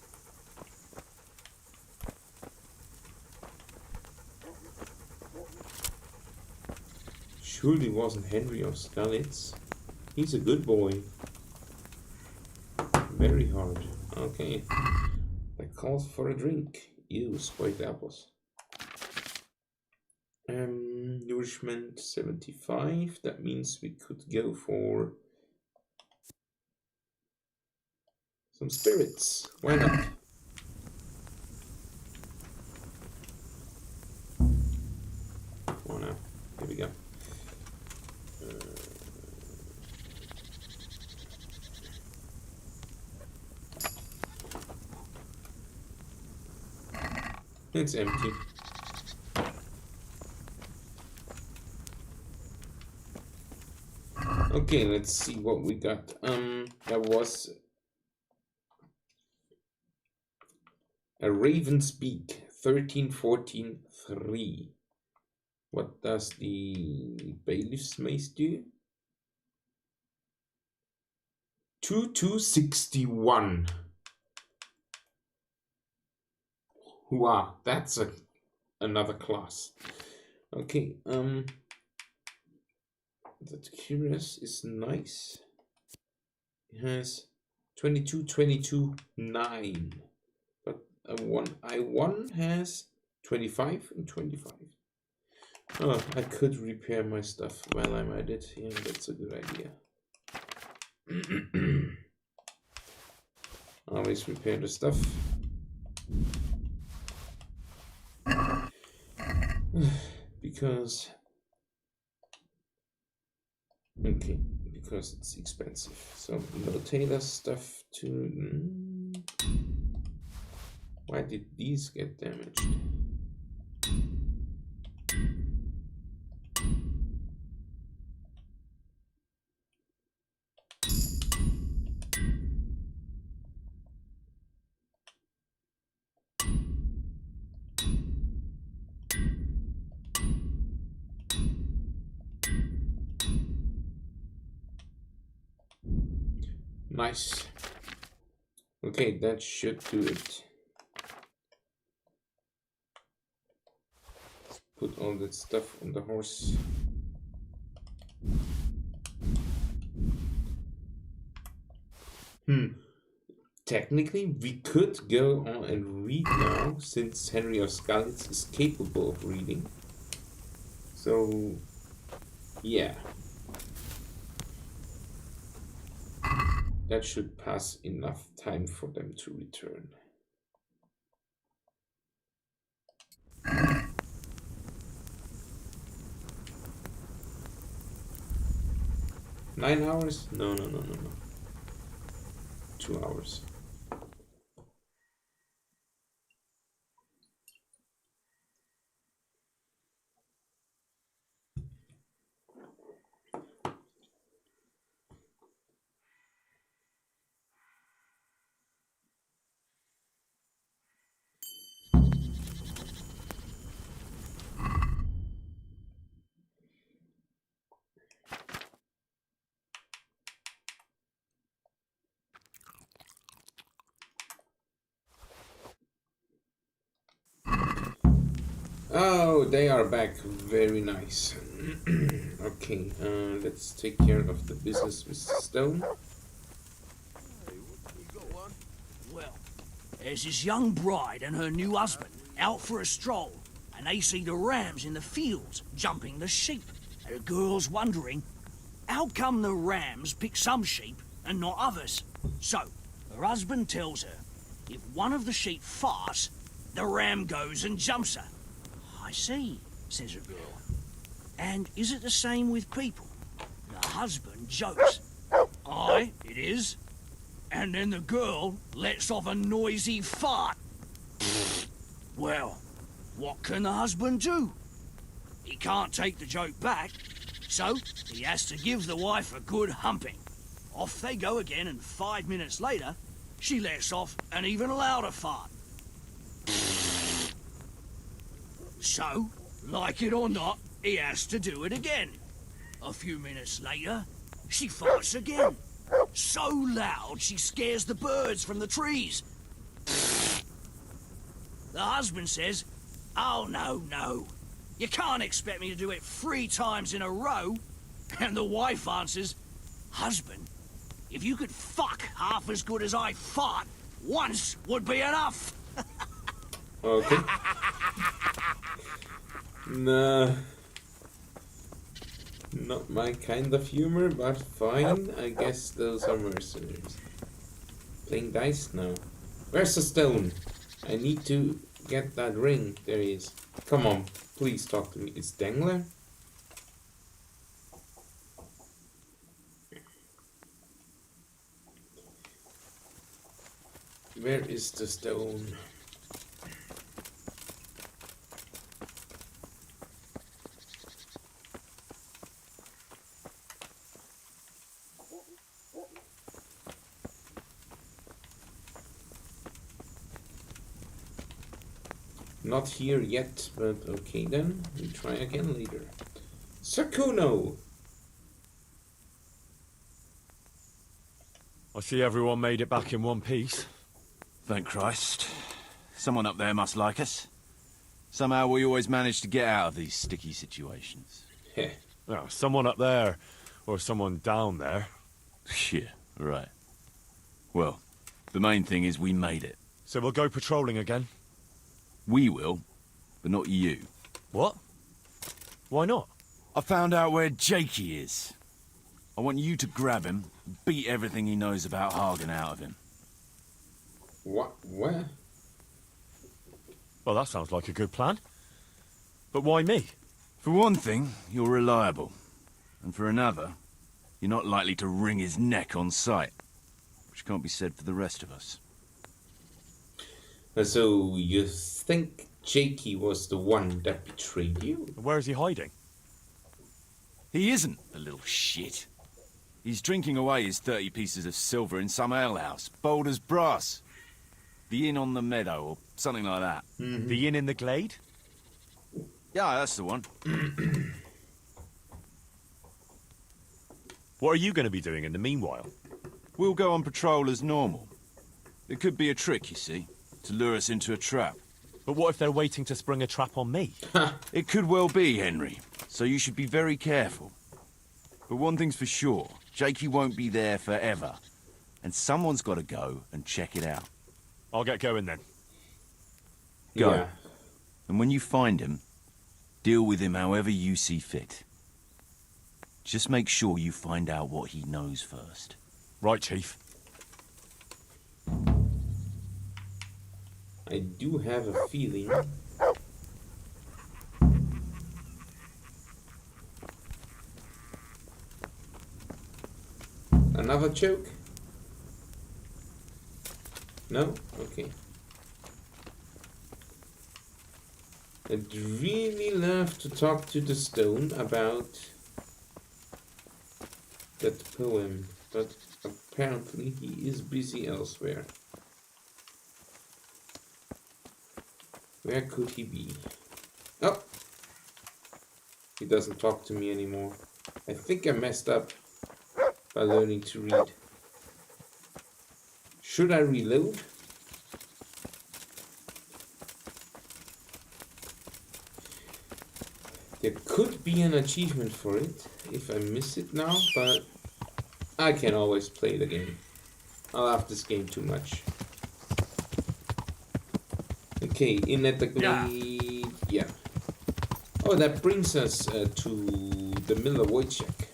Surely wasn't Henry of Skalitz. He's a good boy. Very hard. Okay. That calls for a drink. Ew, spoiled apples. Nourishment 75. That means we could go for some spirits. Why not? Oh no. Here we go. It's empty. Okay, let's see what we got. That was a Raven's Beak, 13-14-3. What does the Bailiff's Mace do? 2-2-61. Wow, that's another class. Okay, that Curious is nice. It has 22-22-9. But I1 has 25 and 25. Oh, I could repair my stuff while I'm at it. Yeah, that's a good idea. Always repair the stuff. Because it's expensive. So no Taylor stuff to. Why did these get damaged? Nice. Okay, that should do it. Put all that stuff on the horse. Technically, we could go on and read now, since Henry of Skalitz is capable of reading. So, yeah. That should pass enough time for them to return. Nine hours? No. 2 hours. Oh, they are back. Very nice. Okay, let's take care of the business with Stone. Well, there's this young bride and her new husband out for a stroll, and they see the rams in the fields jumping the sheep. And the girl's wondering, how come the rams pick some sheep and not others? So, her husband tells her, if one of the sheep farts, the ram goes and jumps her. I see, says the girl. And is it the same with people? The husband jokes. Aye, it is. And then the girl lets off a noisy fart. Well, what can the husband do? He can't take the joke back, so he has to give the wife a good humping. Off they go again, and 5 minutes later, she lets off an even louder fart. So, like it or not, he has to do it again. A few minutes later, she farts again. So loud she scares the birds from the trees. The husband says, oh, no. You can't expect me to do it 3 times in a row. And the wife answers, husband, if you could fuck half as good as I fart, once would be enough. Okay. Nah. Not my kind of humor, but fine. I guess those are mercenaries. Playing dice now. Where's the stone? I need to get that ring. There he is. Come on, please talk to me. It's Dangler? Where is the stone? Not here yet, but okay then. We try again later. Sakuno! I see everyone made it back in one piece. Thank Christ. Someone up there must like us. Somehow we always manage to get out of these sticky situations. Heh. Well, someone up there, or someone down there. Yeah, right. Well, the main thing is we made it. So we'll go patrolling again? We will, but not you. What? Why not? I found out where Jakey is. I want you to grab him, beat everything he knows about Hagen out of him. What? Where? Well, that sounds like a good plan. But why me? For one thing, you're reliable. And for another, you're not likely to wring his neck on sight. Which can't be said for the rest of us. So you think Jakey was the one that betrayed you? Where is he hiding? He isn't, the little shit. He's drinking away his 30 pieces of silver in some alehouse, bold as brass. The Inn on the Meadow, or something like that. The inn in the glade? Yeah, that's the one. What are you going to be doing in the meanwhile? We'll go on patrol as normal. It could be a trick, you see, to lure us into a trap. But what if they're waiting to spring a trap on me? It could well be, Henry, so you should be very careful. But one thing's for sure, Jakey won't be there forever. And someone's got to go and check it out. I'll get going then. Go. Yeah. And when you find him, deal with him however you see fit. Just make sure you find out what he knows first. Right, Chief. I do have a feeling. Another choke? No? Okay. I'd really love to talk to the stone about that poem, but apparently he is busy elsewhere. Where could he be? Oh! He doesn't talk to me anymore. I think I messed up by learning to read. Should I reload? There could be an achievement for it if I miss it now, but I can always play the game. I love this game too much. Okay, inevitably, yeah. Oh, that brings us to the Miller Wojciech.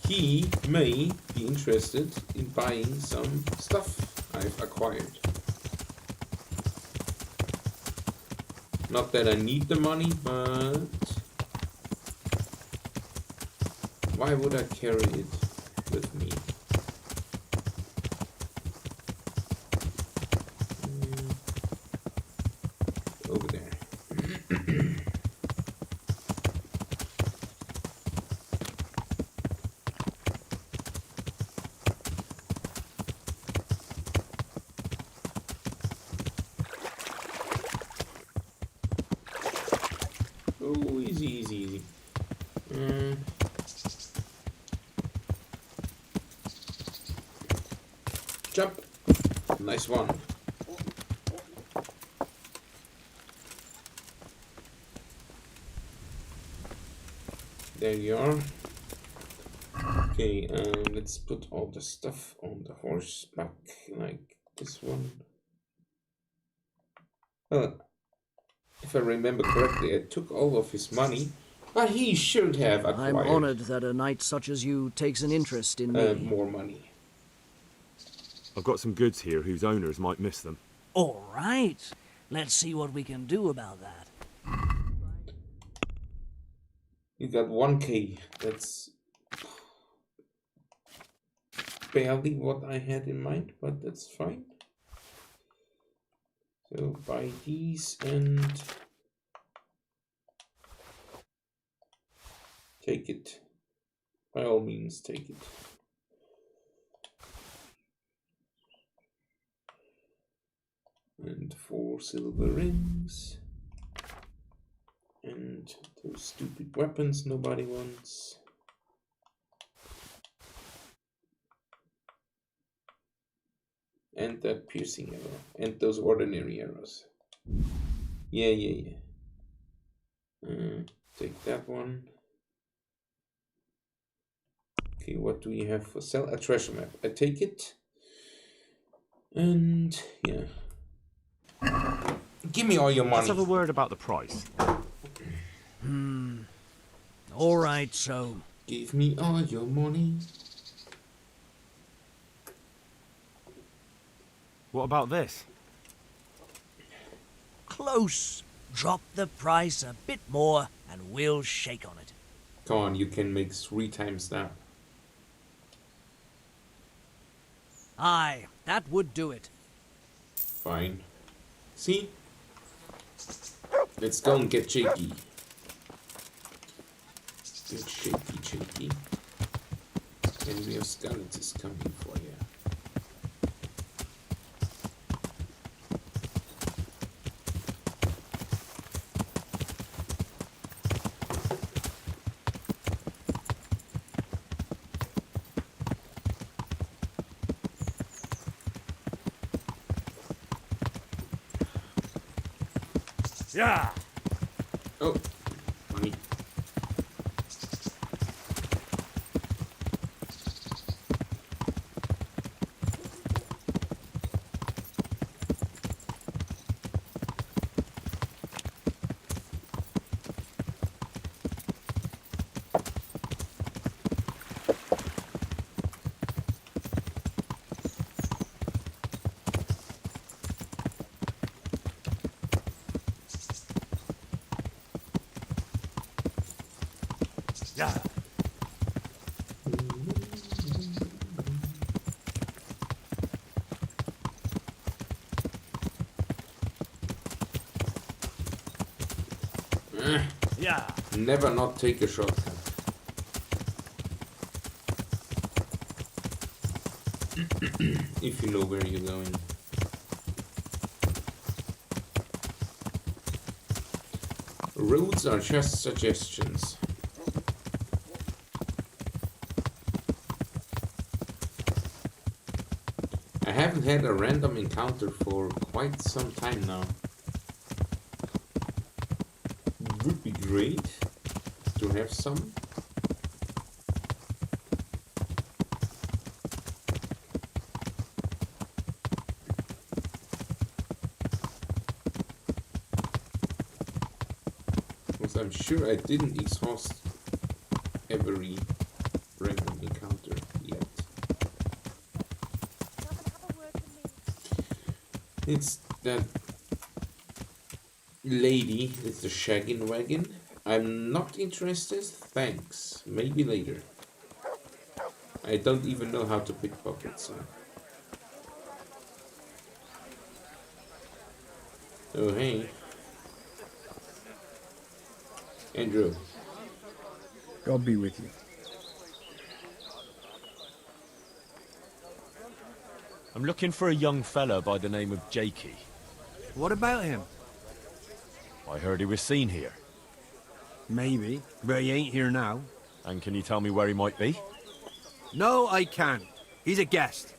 He may be interested in buying some stuff I've acquired. Not that I need the money, but why would I carry it with me? Over there. Oh, easy, easy, easy. Jump. Nice one. There you are. Okay, let's put all the stuff on the horse back, like this one. If I remember correctly, I took all of his money, but he should have acquired. I'm honored that a knight such as you takes an interest in me. More money. I've got some goods here whose owners might miss them. All right. Let's see what we can do about that. You got 1k. That's barely what I had in mind, but that's fine. So buy these and take it. By all means, take it. And 4 silver rings. And those stupid weapons nobody wants. And that piercing arrow. And those ordinary arrows. Yeah. Take that one. Okay, what do we have for sale? A treasure map. I take it. And yeah. Give me all your money. Let's have a word about the price. All right, so... Give me all your money. What about this? Close. Drop the price a bit more and we'll shake on it. Come on, you can make 3 times that. Aye, that would do it. Fine. See? Let's go and get shaky. Get shaky. And we have skeletons coming for you. Yeah. Oh, money. Yeah. Yeah. Never not take a shortcut. If you know where you're going. Roads are just suggestions. I haven't had a random encounter for quite some time now. Would be great to have some. So I'm sure I didn't exhaust every random encounter yet. It's that lady with the shaggin' wagon. I'm not interested, thanks. Maybe later. I don't even know how to pickpocket, so. Oh, hey. Andrew. God be with you. I'm looking for a young fella by the name of Jakey. What about him? I heard he was seen here. Maybe, but he ain't here now. And can you tell me where he might be? No, I can't. He's a guest.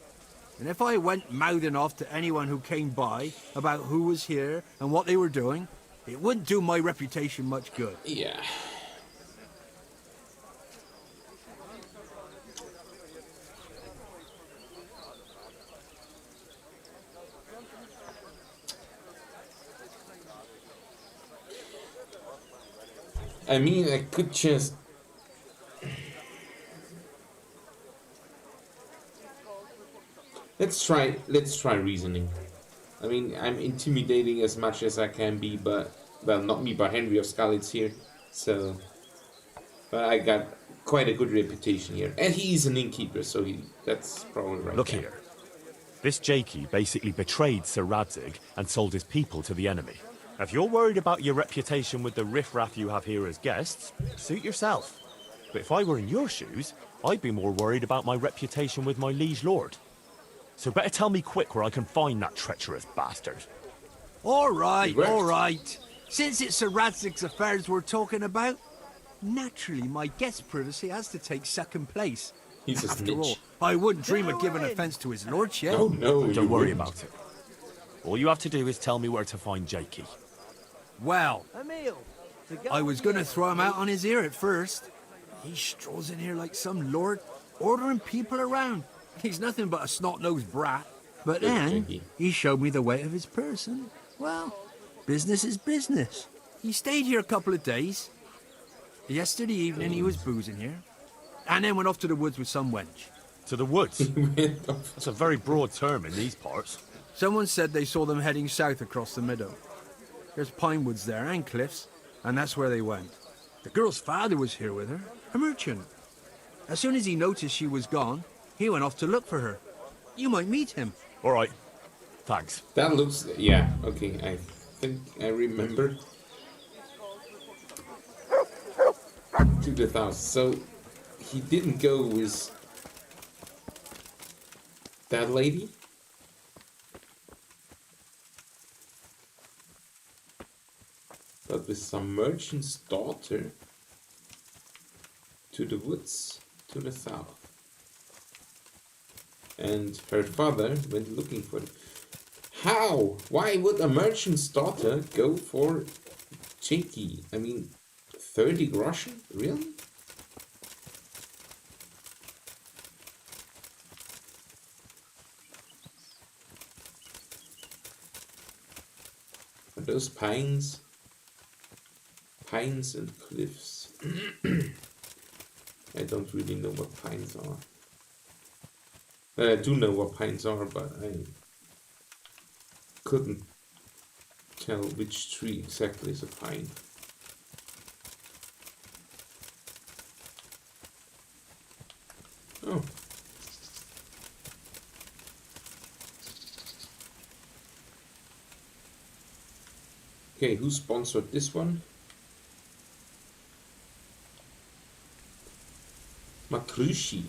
And if I went mouthing off to anyone who came by about who was here and what they were doing, it wouldn't do my reputation much good. Yeah. I mean, I could just... Let's try reasoning. I mean, I'm intimidating as much as I can be, but... Well, not me, but Henry of Skalitz here. So... But I got quite a good reputation here. And he's an innkeeper, so that's probably right. Look here. This Jakey basically betrayed Sir Radzig and sold his people to the enemy. If you're worried about your reputation with the riffraff you have here as guests, suit yourself. But if I were in your shoes, I'd be more worried about my reputation with my liege lord. So better tell me quick where I can find that treacherous bastard. All right. Since it's Sir Radzig's affairs we're talking about, naturally my guest's privacy has to take second place. He's a After snitch. all, I wouldn't dream of giving offence to his lordship. Oh no, Don't worry about it. All you have to do is tell me where to find Jakey. Well, I was going to throw him out on his ear at first. He strolls in here like some lord, ordering people around. He's nothing but a snot-nosed brat. But Good then, Jakey. he showed me the weight of his person. Well, business is business. He stayed here a couple of days. Yesterday evening, he was boozing here. And then went off to the woods with some wench. To the woods? That's a very broad term in these parts. Someone said they saw them heading south across the meadow. There's pine woods there and cliffs, and that's where they went. The girl's father was here with her, a merchant. As soon as he noticed she was gone, he went off to look for her. You might meet him. All right. Thanks. That looks... Yeah, okay, I think I remember. To the house. So, he didn't go with that lady? But with some merchant's daughter to the woods to the south. And her father went looking for them. How? Why would a merchant's daughter go for Jakey? I mean, 30 groschen? Really? Are those pines? Pines and cliffs. I don't really know what pines are. I do know what pines are, but I couldn't tell which tree exactly is a pine. Oh. Okay, who sponsored this one? Matrushi.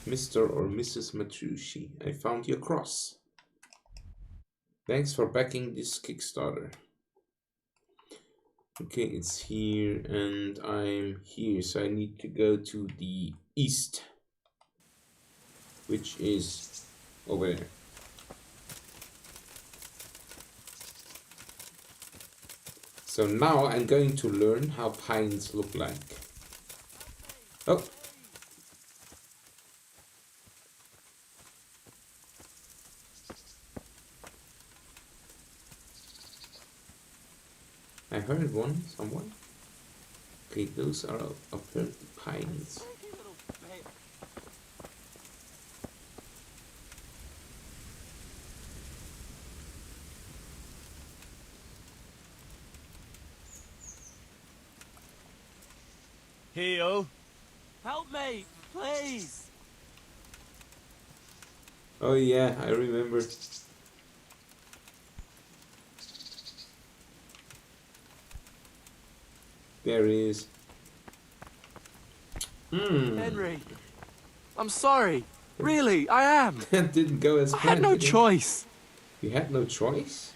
Mr. or Mrs. Matrushi. I found your cross. Thanks for backing this Kickstarter. Okay, it's here and I'm here, so I need to go to the east, which is over there. So now I'm going to learn how pines look like. Oh. I I heard one somewhere. Okay, those are apparently pines. Heel. Help me, please. Oh yeah, I remember. There he is. Henry, I'm sorry. Really, I am. That didn't go as I planned. had no did it? choice. You had no choice?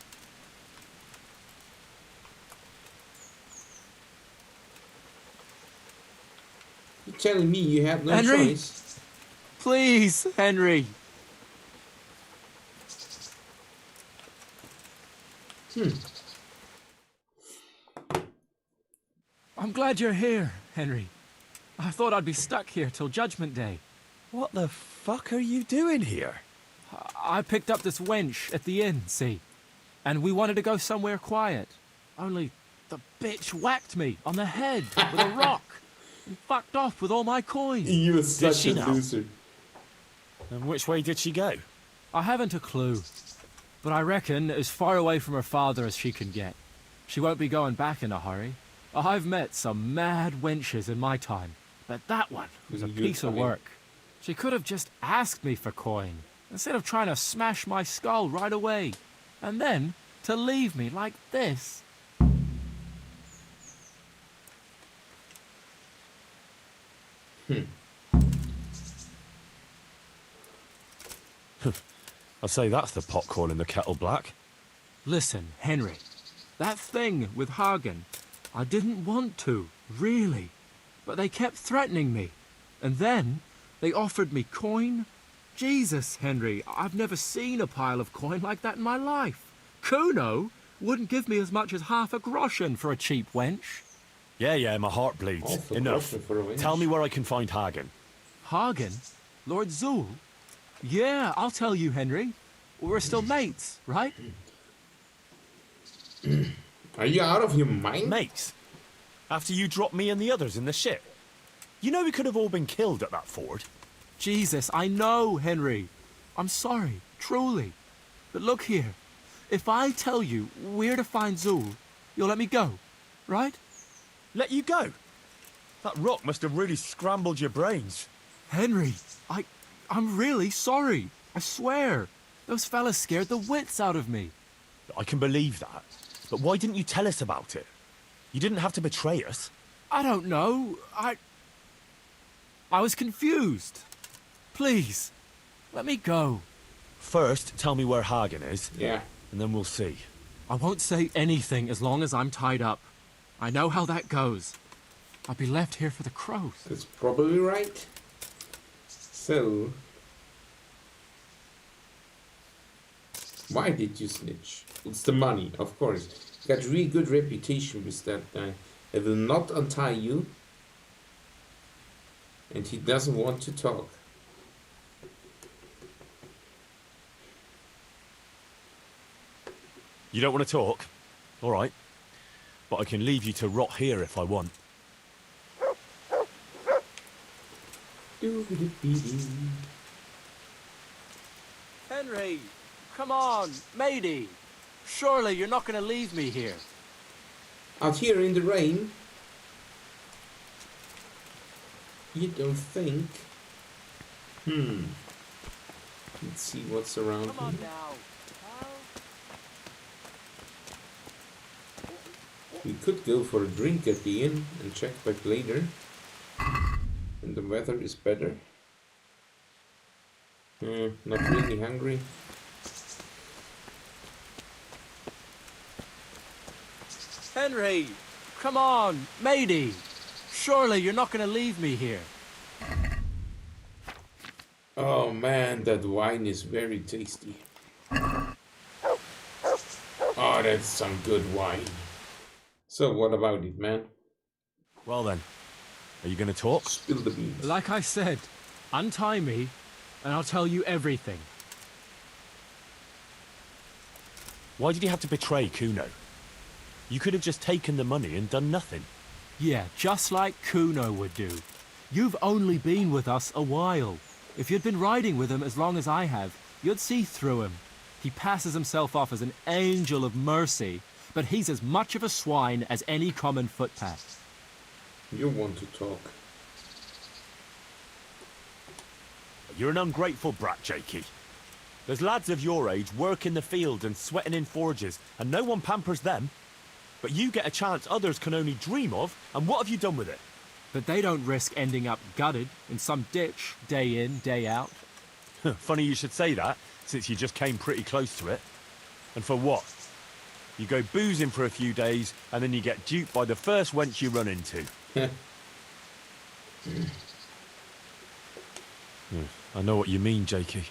You're telling me you had no Henry? choice? Please, Henry. I'm glad you're here, Henry. I thought I'd be stuck here till Judgment Day. What the fuck are you doing here? I picked up this wench at the inn, see? And we wanted to go somewhere quiet. Only the bitch whacked me on the head with a rock and fucked off with all my coins. You were such she a now? loser. And which way did she go? I haven't a clue, but I reckon as far away from her father as she can get. She won't be going back in a hurry. I've met some mad wenches in my time, but that one was a You're piece of funny. work. She could have just asked me for coin, instead of trying to smash my skull right away, and then to leave me like this. I'd say that's the pot calling the kettle black. Listen, Henry, that thing with Hagen, I didn't want to, really. But they kept threatening me. And then they offered me coin. Jesus, Henry, I've never seen a pile of coin like that in my life. Kuno wouldn't give me as much as half a groschen for a cheap wench. Yeah, my heart bleeds. Awful Enough. question for a wench. Tell me where I can find Hagen. Hagen? Lord Zul? Yeah, I'll tell you, Henry. We're still mates, right? Are you out of your mind? Mates, after you dropped me and the others in the ship. You know we could have all been killed at that ford. Jesus, I know, Henry. I'm sorry, truly. But look here. If I tell you where to find Zul, you'll let me go, right? Let you go? That rock must have really scrambled your brains. Henry, I'm really sorry. I swear. Those fellas scared the wits out of me. I can believe that. But why didn't you tell us about it? You didn't have to betray us. I don't know. I was confused. Please, let me go. First, tell me where Hagen is, Yeah. and then we'll see. I won't say anything as long as I'm tied up. I know how that goes. I'll be left here for the crows. That's probably right. So, why did you snitch? It's the money, of course. You got really good reputation with that guy. I will not untie you. And he doesn't want to talk. You don't want to talk? All right. But I can leave you to rot here if I want. Henry, come on, matey. Surely you're not going to leave me here. Out here in the rain? You don't think? Let's see what's around Come on here. now. We could go for a drink at the inn and check back later. When the weather is better. Not really hungry. Henry, come on, matey. Surely you're not going to leave me here. Oh man, that wine is very tasty. Oh, that's some good wine. So what about it, man? Well then, are you going to talk? Spill the beans. Like I said, untie me, and I'll tell you everything. Why did you have to betray Kuno? You could have just taken the money and done nothing. Yeah, just like Kuno would do. You've only been with us a while. If you'd been riding with him as long as I have, you'd see through him. He passes himself off as an angel of mercy, but he's as much of a swine as any common footpath. You want to talk. You're an ungrateful brat, Jakey. There's lads of your age work in the field and sweating in forges, and no one pampers them. But you get a chance others can only dream of, and what have you done with it? But they don't risk ending up gutted in some ditch, day in, day out. Funny you should say that, since you just came pretty close to it. And for what? You go boozing for a few days, and then you get duped by the first wench you run into. I know what you mean, Jakey.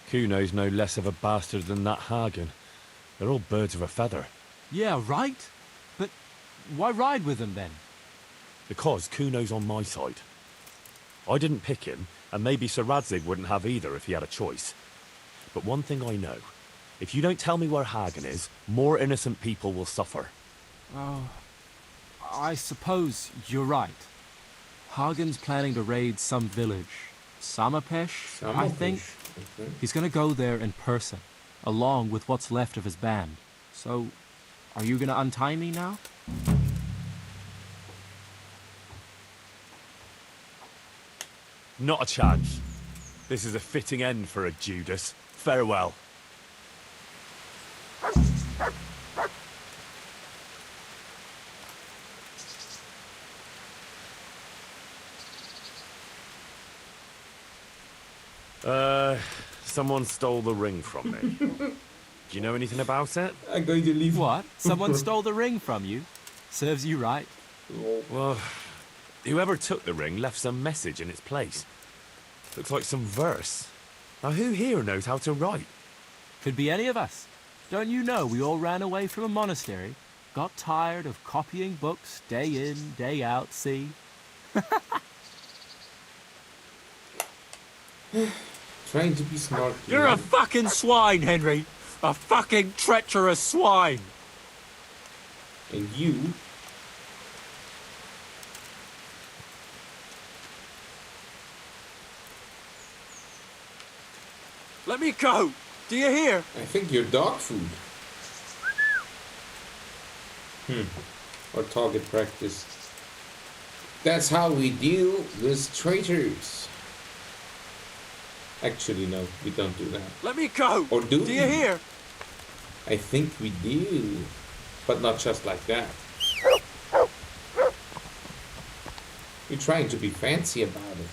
Kuno's no less of a bastard than that Hagen. They're all birds of a feather. Yeah, right? But why ride with him then? Because Kuno's on my side. I didn't pick him, and maybe Sir Radzig wouldn't have either if he had a choice. But one thing I know, if you don't tell me where Hagen is, more innocent people will suffer. Oh, I suppose you're right. Hagen's planning to raid some village. Samapesh, I think. Okay. He's gonna go there in person, along with what's left of his band. So, are you gonna untie me now? Not a chance. This is a fitting end for a Judas. Farewell. Someone stole the ring from me. Do you know anything about it? I'm going to leave. What? Someone stole the ring from you? Serves you right. Well, whoever took the ring left some message in its place. Looks like some verse. Now, who here knows how to write? Could be any of us. Don't you know we all ran away from a monastery? Got tired of copying books day in, day out, see? Trying to be smart. You're a fucking swine, Henry! A fucking treacherous swine! And you... Let me go! Do you hear? I think you're dog food. Or target practice. That's how we deal with traitors. Actually, no, we don't do that. Let me go! Or do you we? hear? I think we do. But not just like that. You're trying to be fancy about it.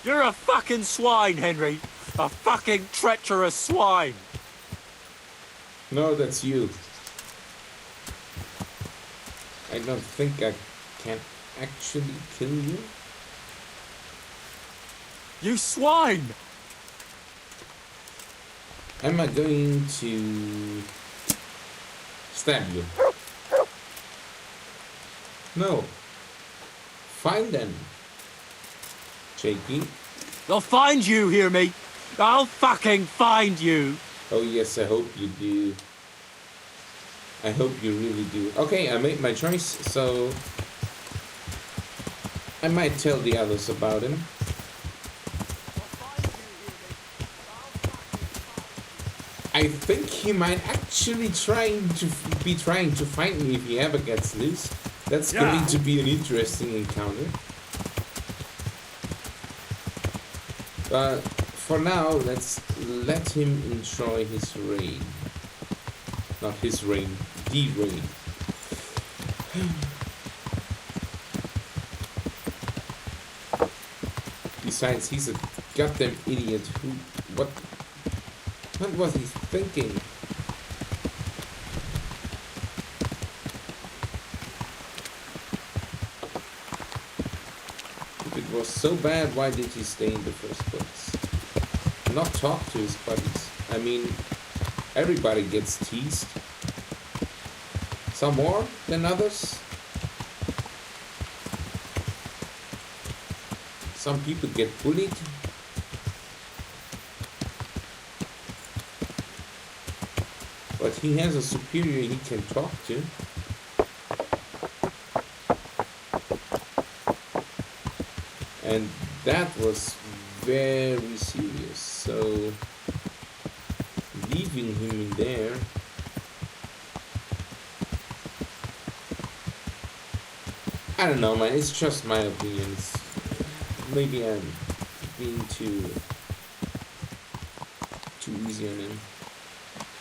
You're a fucking swine, Henry! A fucking treacherous swine! No, that's you. I don't think I can actually kill you. You swine! Am I going to stab you? No. Fine then. Jakey. They'll find you, hear me? I'll fucking find you! Oh yes, I hope you do. I hope you really do. Okay, I made my choice, so I might tell the others about him. I think he might actually trying to find me if he ever gets loose. That's going to be an interesting encounter. But for now, let's let him enjoy his reign. Not his reign, the reign. Besides, he's a goddamn idiot who... What was he thinking? If it was so bad, why did he stay in the first place? Not talk to his buddies. I mean, everybody gets teased. Some more than others. Some people get bullied. But he has a superior he can talk to. And that was very serious. So leaving him in there. I don't know, man. It's just my opinions. Maybe I'm being too easy on him.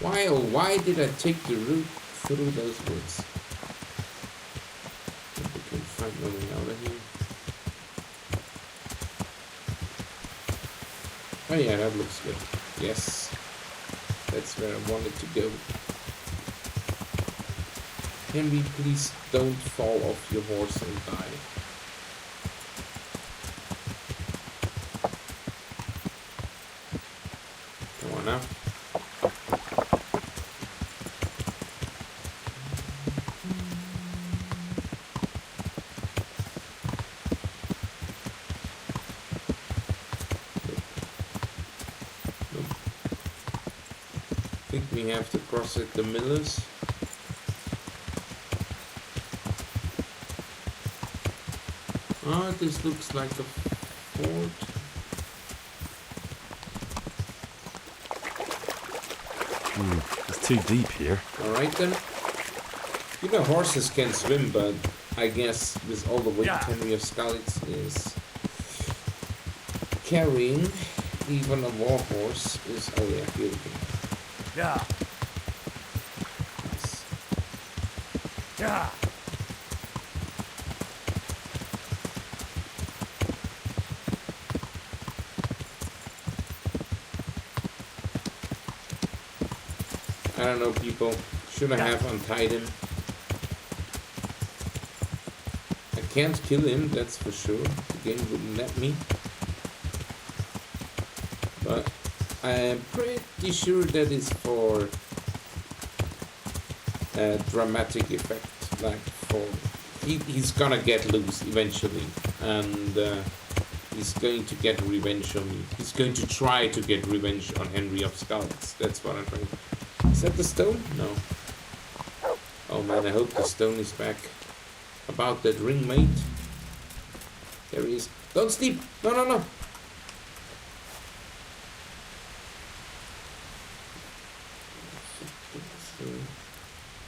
Why, oh why did I take the route through those woods? If we can find my way out of here. Oh yeah, that looks good. Yes. That's where I wanted to go. Henry, please don't fall off your horse and die. Come on now. I think we have to cross at the Millers. Ah, this looks like a fort. It's too deep here. Alright then. You know, horses can swim, but I guess with all the weight Henry of Skalitz is carrying, even a war horse is... Oh yeah, here we go. Yeah. Nice. Yeah. I don't know, people. Should I have untied him? I can't kill him, that's for sure. The game wouldn't let me. But I am pretty sure that is for a dramatic effect. Like for he's gonna get loose eventually, and he's going to get revenge on me. He's going to try to get revenge on Henry of Skalitz. That's what I'm trying. Is that the stone? No. Oh man, I hope the stone is back. About that ring, mate. There he is. Don't sleep! No, no, no!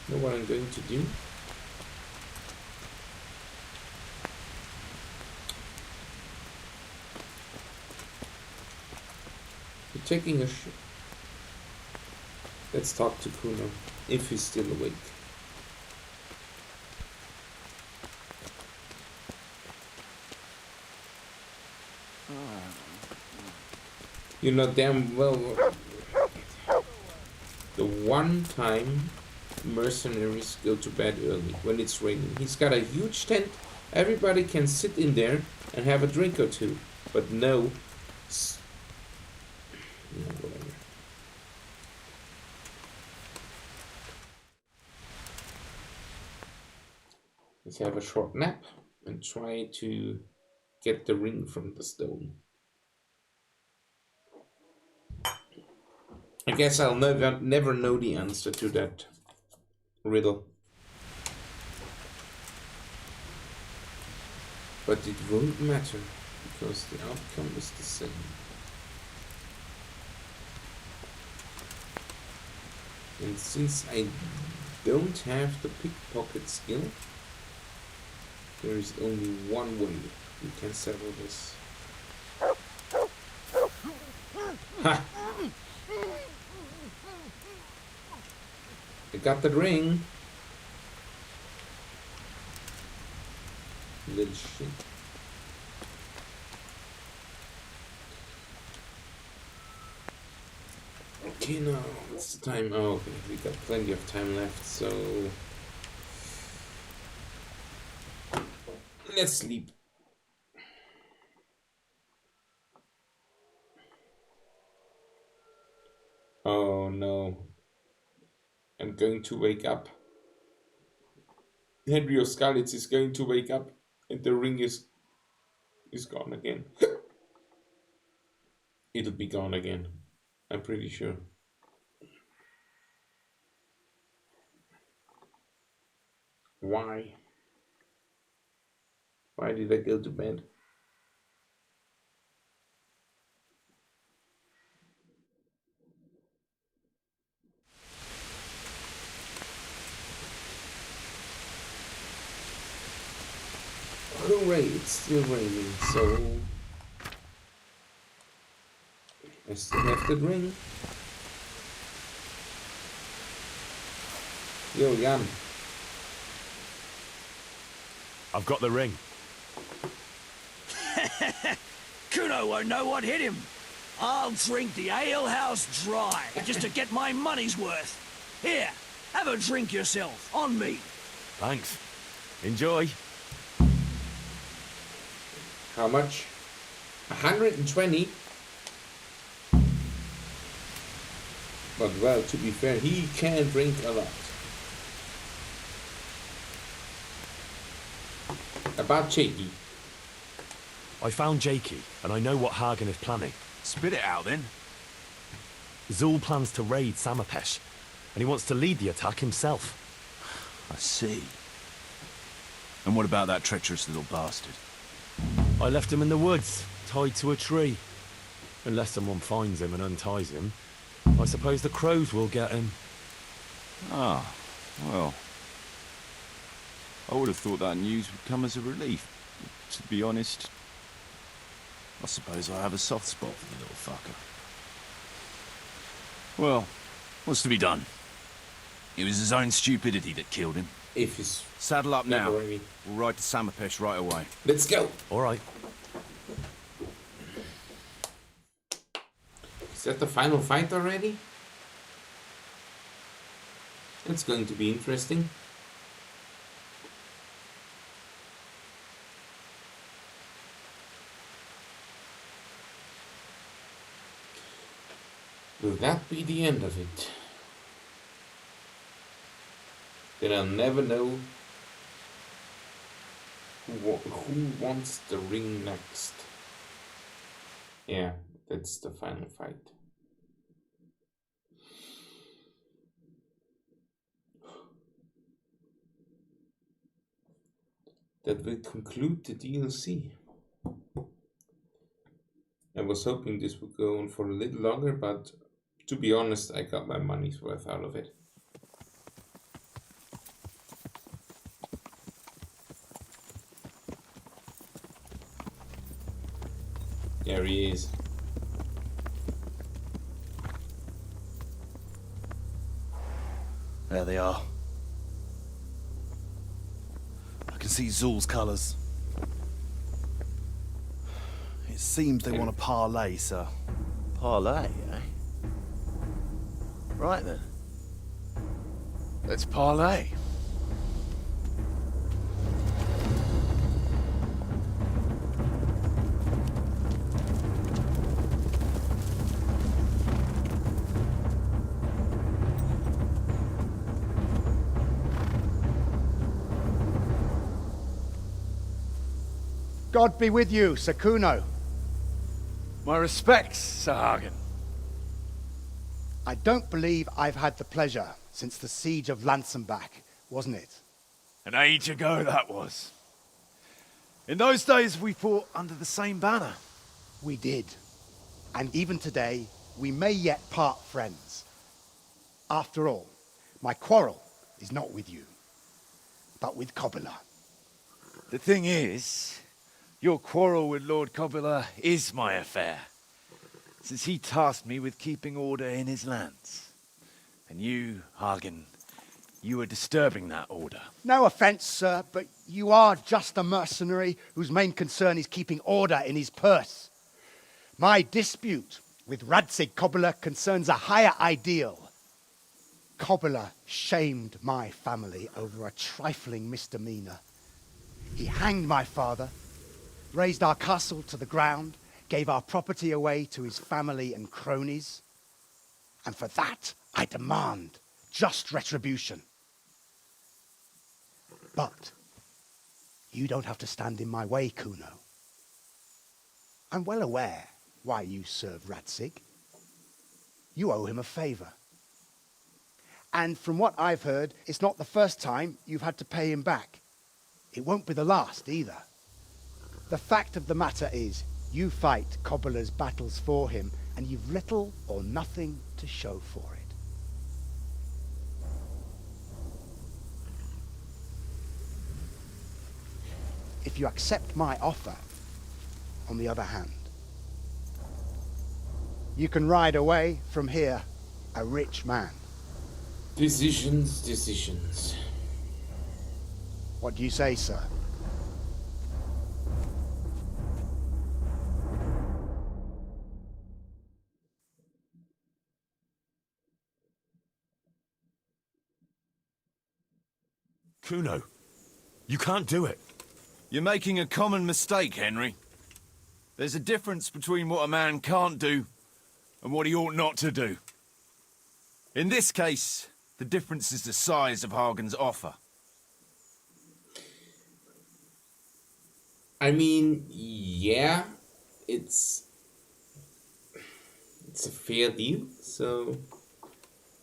Know what I'm going to do? You're taking a shit. Let's talk to Kuno, if he's still awake. You know damn well the one time mercenaries go to bed early when it's raining. He's got a huge tent, everybody can sit in there and have a drink or two, but no, whatever. Let's have a short nap and try to get the ring from the stone. I guess I'll never know the answer to that riddle. But it won't matter, because the outcome is the same. And since I don't have the pickpocket skill, there is only one way we can settle this. Ha! I got the ring. Little shit. Okay, now what's the time? Oh, okay, we got plenty of time left, so let's sleep. Oh no. I'm going to wake up. Henry of Skalitz is going to wake up and the ring is gone again. It'll be gone again. I'm pretty sure. Why? Why did I go to bed? Hooray, it's still raining, so I still have the ring. Yo, Jan. I've got the ring. Kuno won't know what hit him. I'll drink the alehouse dry just to get my money's worth. Here, have a drink yourself, on me. Thanks. Enjoy. How much? 120? But well, to be fair, he can drink a lot. About Jakey. I found Jakey, and I know what Hagen is planning. Spit it out, then. Zul plans to raid Samapesh, and he wants to lead the attack himself. I see. And what about that treacherous little bastard? I left him in the woods, tied to a tree. Unless someone finds him and unties him, I suppose the crows will get him. Ah, well. I would have thought that news would come as a relief. To be honest, I suppose I have a soft spot for the little fucker. Well, what's to be done? It was his own stupidity that killed him. If he's Saddle up now. Really. We'll ride to Samapesh right away. Let's go. All right. Is that the final fight already? It's going to be interesting. Will that be the end of it? Then I'll never know who wants the ring next. Yeah, that's the final fight. That will conclude the DLC. I was hoping this would go on for a little longer, but to be honest, I got my money's worth out of it. There he is. There they are. I can see Zul's colours. It seems they want a parley, sir. Parlay, eh? Right then. Let's parley. God be with you, Sir Kuno. My respects, Sir Hagen. I don't believe I've had the pleasure since the siege of Lansenbach, wasn't it? An age ago that was. In those days we fought under the same banner. We did. And even today, we may yet part friends. After all, my quarrel is not with you, but with Kobila. The thing is, your quarrel with Lord Kobila is my affair, since he tasked me with keeping order in his lands. And you, Hagen, you are disturbing that order. No offense, sir, but you are just a mercenary whose main concern is keeping order in his purse. My dispute with Radzig Kobila concerns a higher ideal. Kobila shamed my family over a trifling misdemeanor. He hanged my father, razed our castle to the ground, gave our property away to his family and cronies. And for that, I demand just retribution. But you don't have to stand in my way, Kuno. I'm well aware why you serve Radzig. You owe him a favor. And from what I've heard, it's not the first time you've had to pay him back. It won't be the last either. The fact of the matter is, you fight Cobbler's battles for him, and you've little or nothing to show for it. If you accept my offer, on the other hand, you can ride away from here a rich man. Decisions, decisions. What do you say, sir? Kuno, you can't do it. You're making a common mistake, Henry. There's a difference between what a man can't do and what he ought not to do. In this case, the difference is the size of Hagen's offer. I mean, yeah, it's a fair deal, so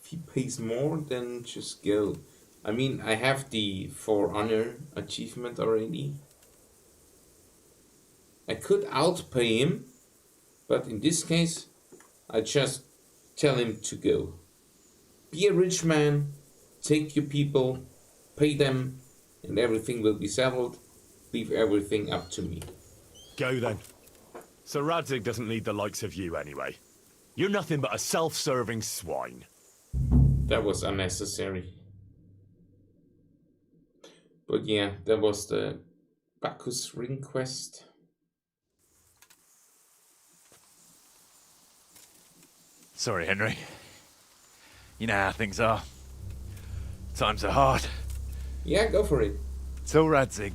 if he pays more, then just go. I mean, I have the For Honor achievement already. I could outpay him, but in this case, I just tell him to go. Be a rich man, take your people, pay them, and everything will be settled. Leave everything up to me. Go then. Sir Radzig doesn't need the likes of you anyway. You're nothing but a self-serving swine. That was unnecessary. But yeah, that was the Bacchus ring quest. Sorry, Henry. You know how things are. Times are hard. Yeah, go for it. Till Radzig,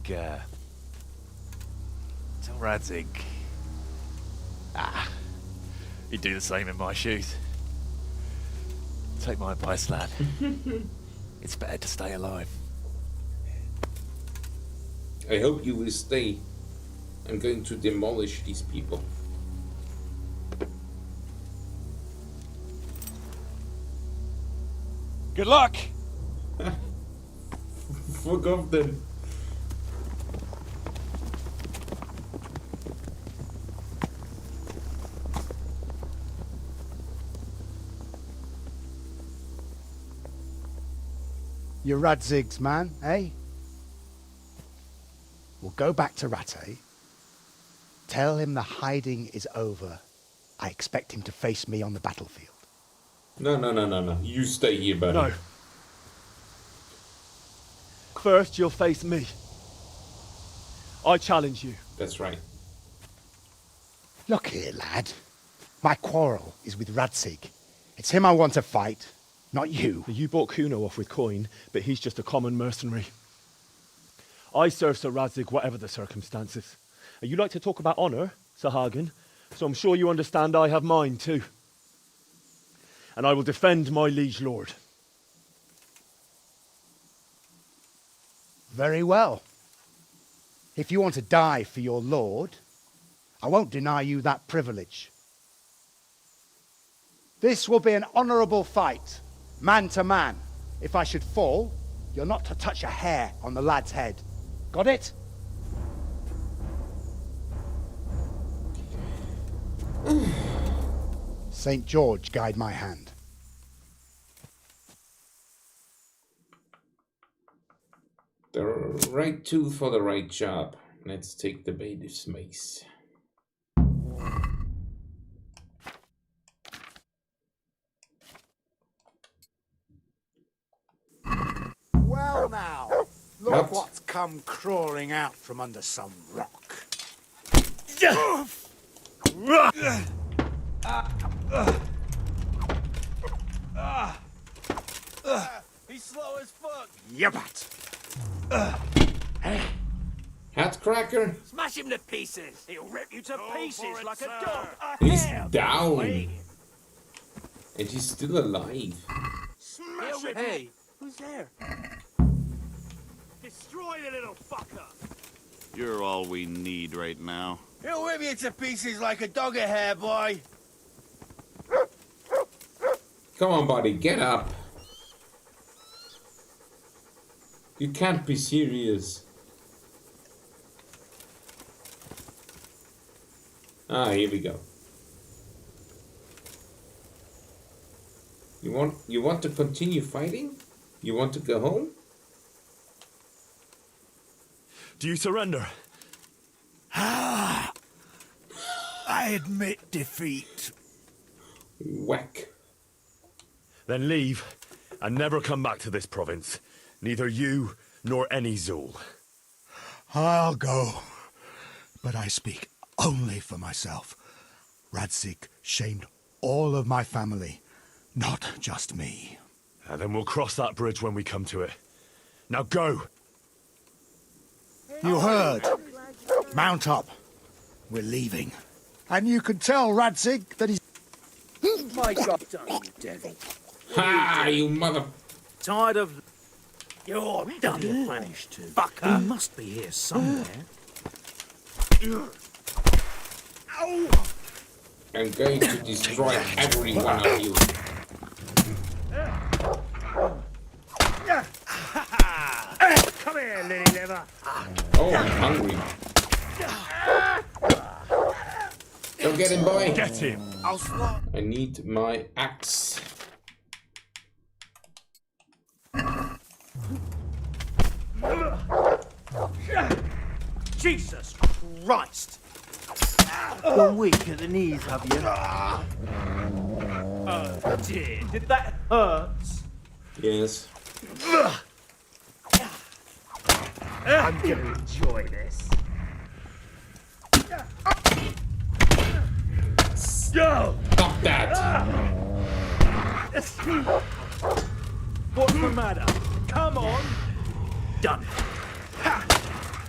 he'd do the same in my shoes. Take my advice, lad. It's better to stay alive. I hope you will stay. I'm going to demolish these people. Good luck! Fuck off then. You're Radzig's man, eh? We'll go back to Rattay. Tell him the hiding is over. I expect him to face me on the battlefield. No. You stay here, buddy. No. First, you'll face me. I challenge you. That's right. Look here, lad. My quarrel is with Radzig. It's him I want to fight, not you. You bought Kuno off with coin, but he's just a common mercenary. I serve Sir Radzig whatever the circumstances. And you like to talk about honour, Sir Hagen, so I'm sure you understand I have mine too. And I will defend my liege lord. Very well. If you want to die for your lord, I won't deny you that privilege. This will be an honourable fight, man to man. If I should fall, you're not to touch a hair on the lad's head. Got it? St. George guide my hand. The right tool for the right job. Let's take the bailiff's mace. Well now, look What? what's come crawling out from under some rock. He's slow as fuck. Yabbat. Hat cracker. Smash him to pieces. He'll rip you to pieces like a sir. dog. He's down. And he's still alive. Smash him. Hey, who's there? Destroy the little fucker! You're all we need right now. He'll rip you to pieces like a dog a hair, boy. Come on, buddy, get up. You can't be serious. Ah, here we go. You want to continue fighting? You want to go home? Do you surrender? I admit defeat. Whack. Then leave, and never come back to this province. Neither you, nor any Zul. I'll go, but I speak only for myself. Radzig shamed all of my family, not just me. And then we'll cross that bridge when we come to it. Now go! You heard. Mount up. We're leaving. And you can tell Radzig that he's... My God, done, you devil. Ha! You mother... Tired of... You're done and punished too. Fucker. He must be here somewhere. I'm going to destroy every one of you. Come here, little liver. Oh, I'm hungry. Go get him, boy. Get him. I need my axe. Jesus Christ. You're weak at the knees, have you? Oh dear. Did that hurt? Yes. I'm gonna enjoy this. Go! Stop that! What's the matter? Come on! Done.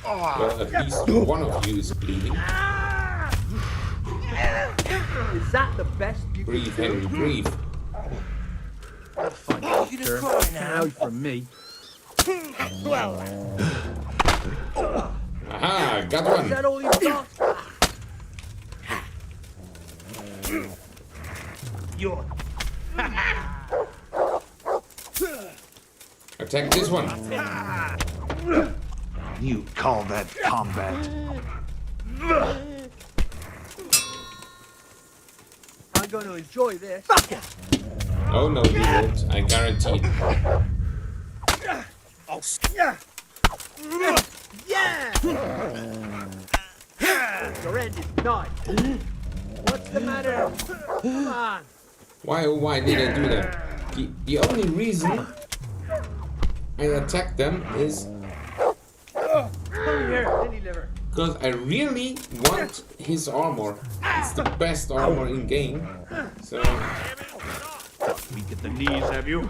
Well, at least one of you is bleeding. Is that the best you Breathe, Henry, breathe. You just cry now. From me. Aha, got one. Is that all you've got? You're... Attack this one. You call that combat? I'm going to enjoy this. Fuck it! Oh no, you won't. I guarantee it. Oh, yeah! Yeah! Your end is not. What's the matter? Come on. Why, oh why did I do that? The only reason I attacked them is Come here, Lily liver. because I really want his armor. It's the best armor in game. So Weak at the knees, have you?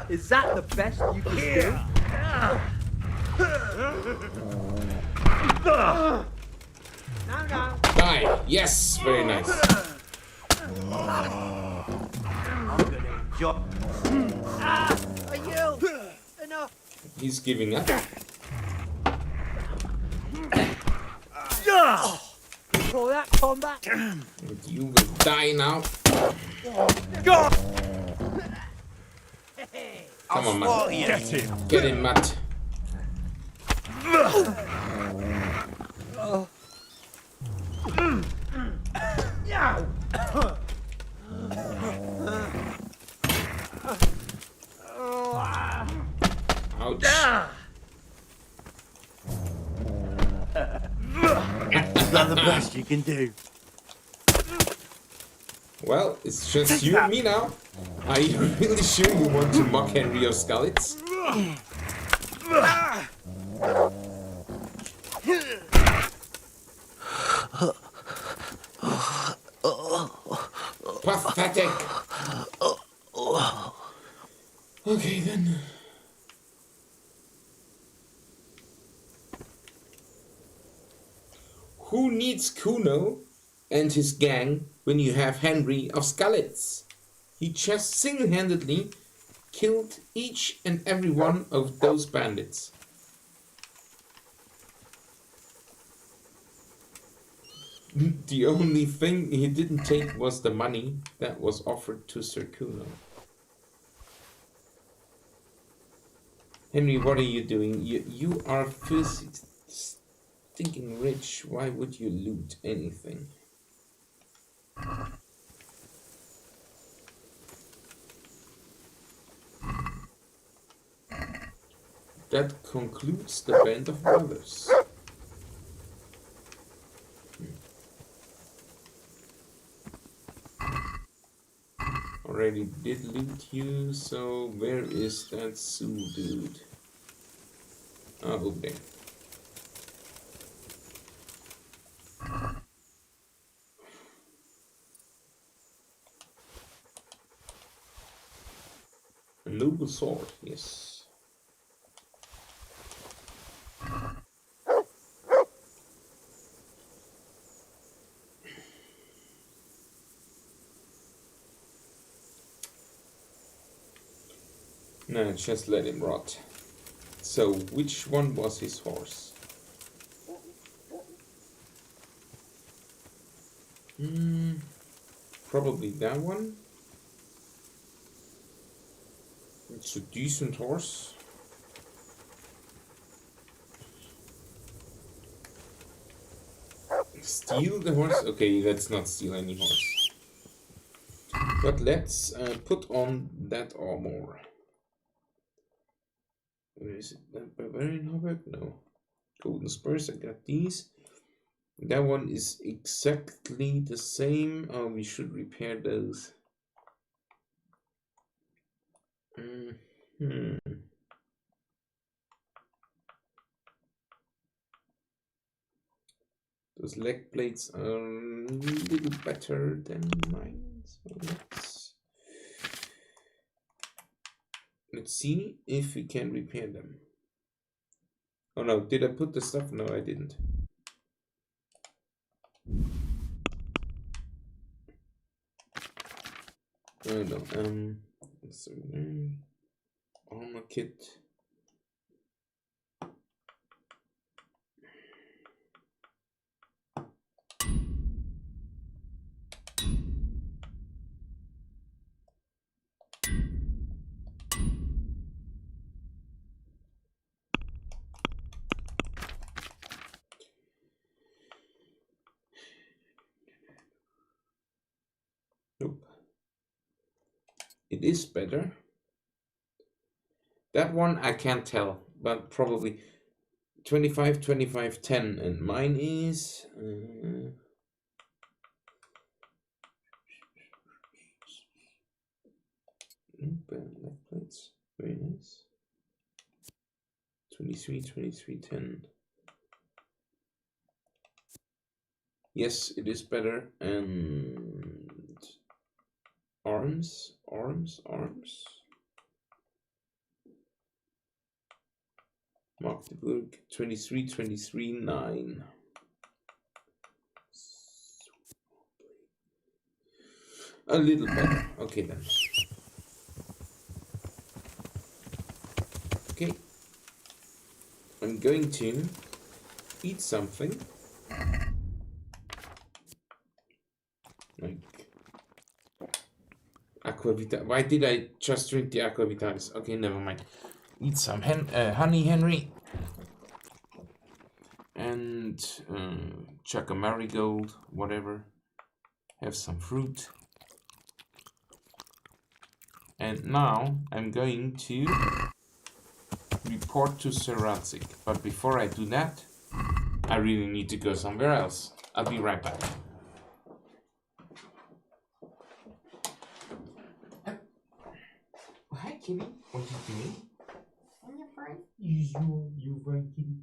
Is that the best you can do? die. Yes, very nice. I'm gonna enjoy. Are you enough? He's giving up. You call that combat? You will die now. Come on, Matt. Get him. Get him, Matt. Ouch. Is that the best you can do? Well, it's just you and me now. Are you really sure you want to mock Henry of Skalitz? Pathetic. Okay then. Who needs Kuno and his gang when you have Henry of Skalitz? He just single-handedly killed each and every one of those bandits. The only thing he didn't take was the money that was offered to Sir Kuno. Henry, what are you doing? You are filthy, stinking rich. Why would you loot anything? That concludes the Band of Brothers. Already did loot you, so where is that Sul dude? Ah, over there. A noble sword, yes. No, just let him rot. So, which one was his horse? Probably that one. It's a decent horse. Steal the horse? Okay, let's not steal any horse. But let's put on that armor. Where is it? That Bavarian Hauberk? No. Golden Spurs, I got these. That one is exactly the same. Oh, we should repair those. Those leg plates are a little better than mine. So let's see if we can repair them. Oh no, did I put the stuff? No, I didn't. Oh no, so, armor kit. Nope. It is better. That one I can't tell, but probably 25, 25, 10, and mine is leg plates, very nice. 23, 23, 10. Yes, it is better. And arms. Magdeburg 23, 23, 9. A little better. Okay then. Okay. I'm going to eat something. Like Aqua Vitalis. Why did I just drink the Aqua Vitalis? Okay, never mind. Eat some honey, Henry. And chuck a marigold, whatever. Have some fruit. And now I'm going to report to Sir Radzig. But before I do that, I really need to go somewhere else. I'll be right back. Hi, Kitty. What are you doing? I'm fine. You're fine, Kitty.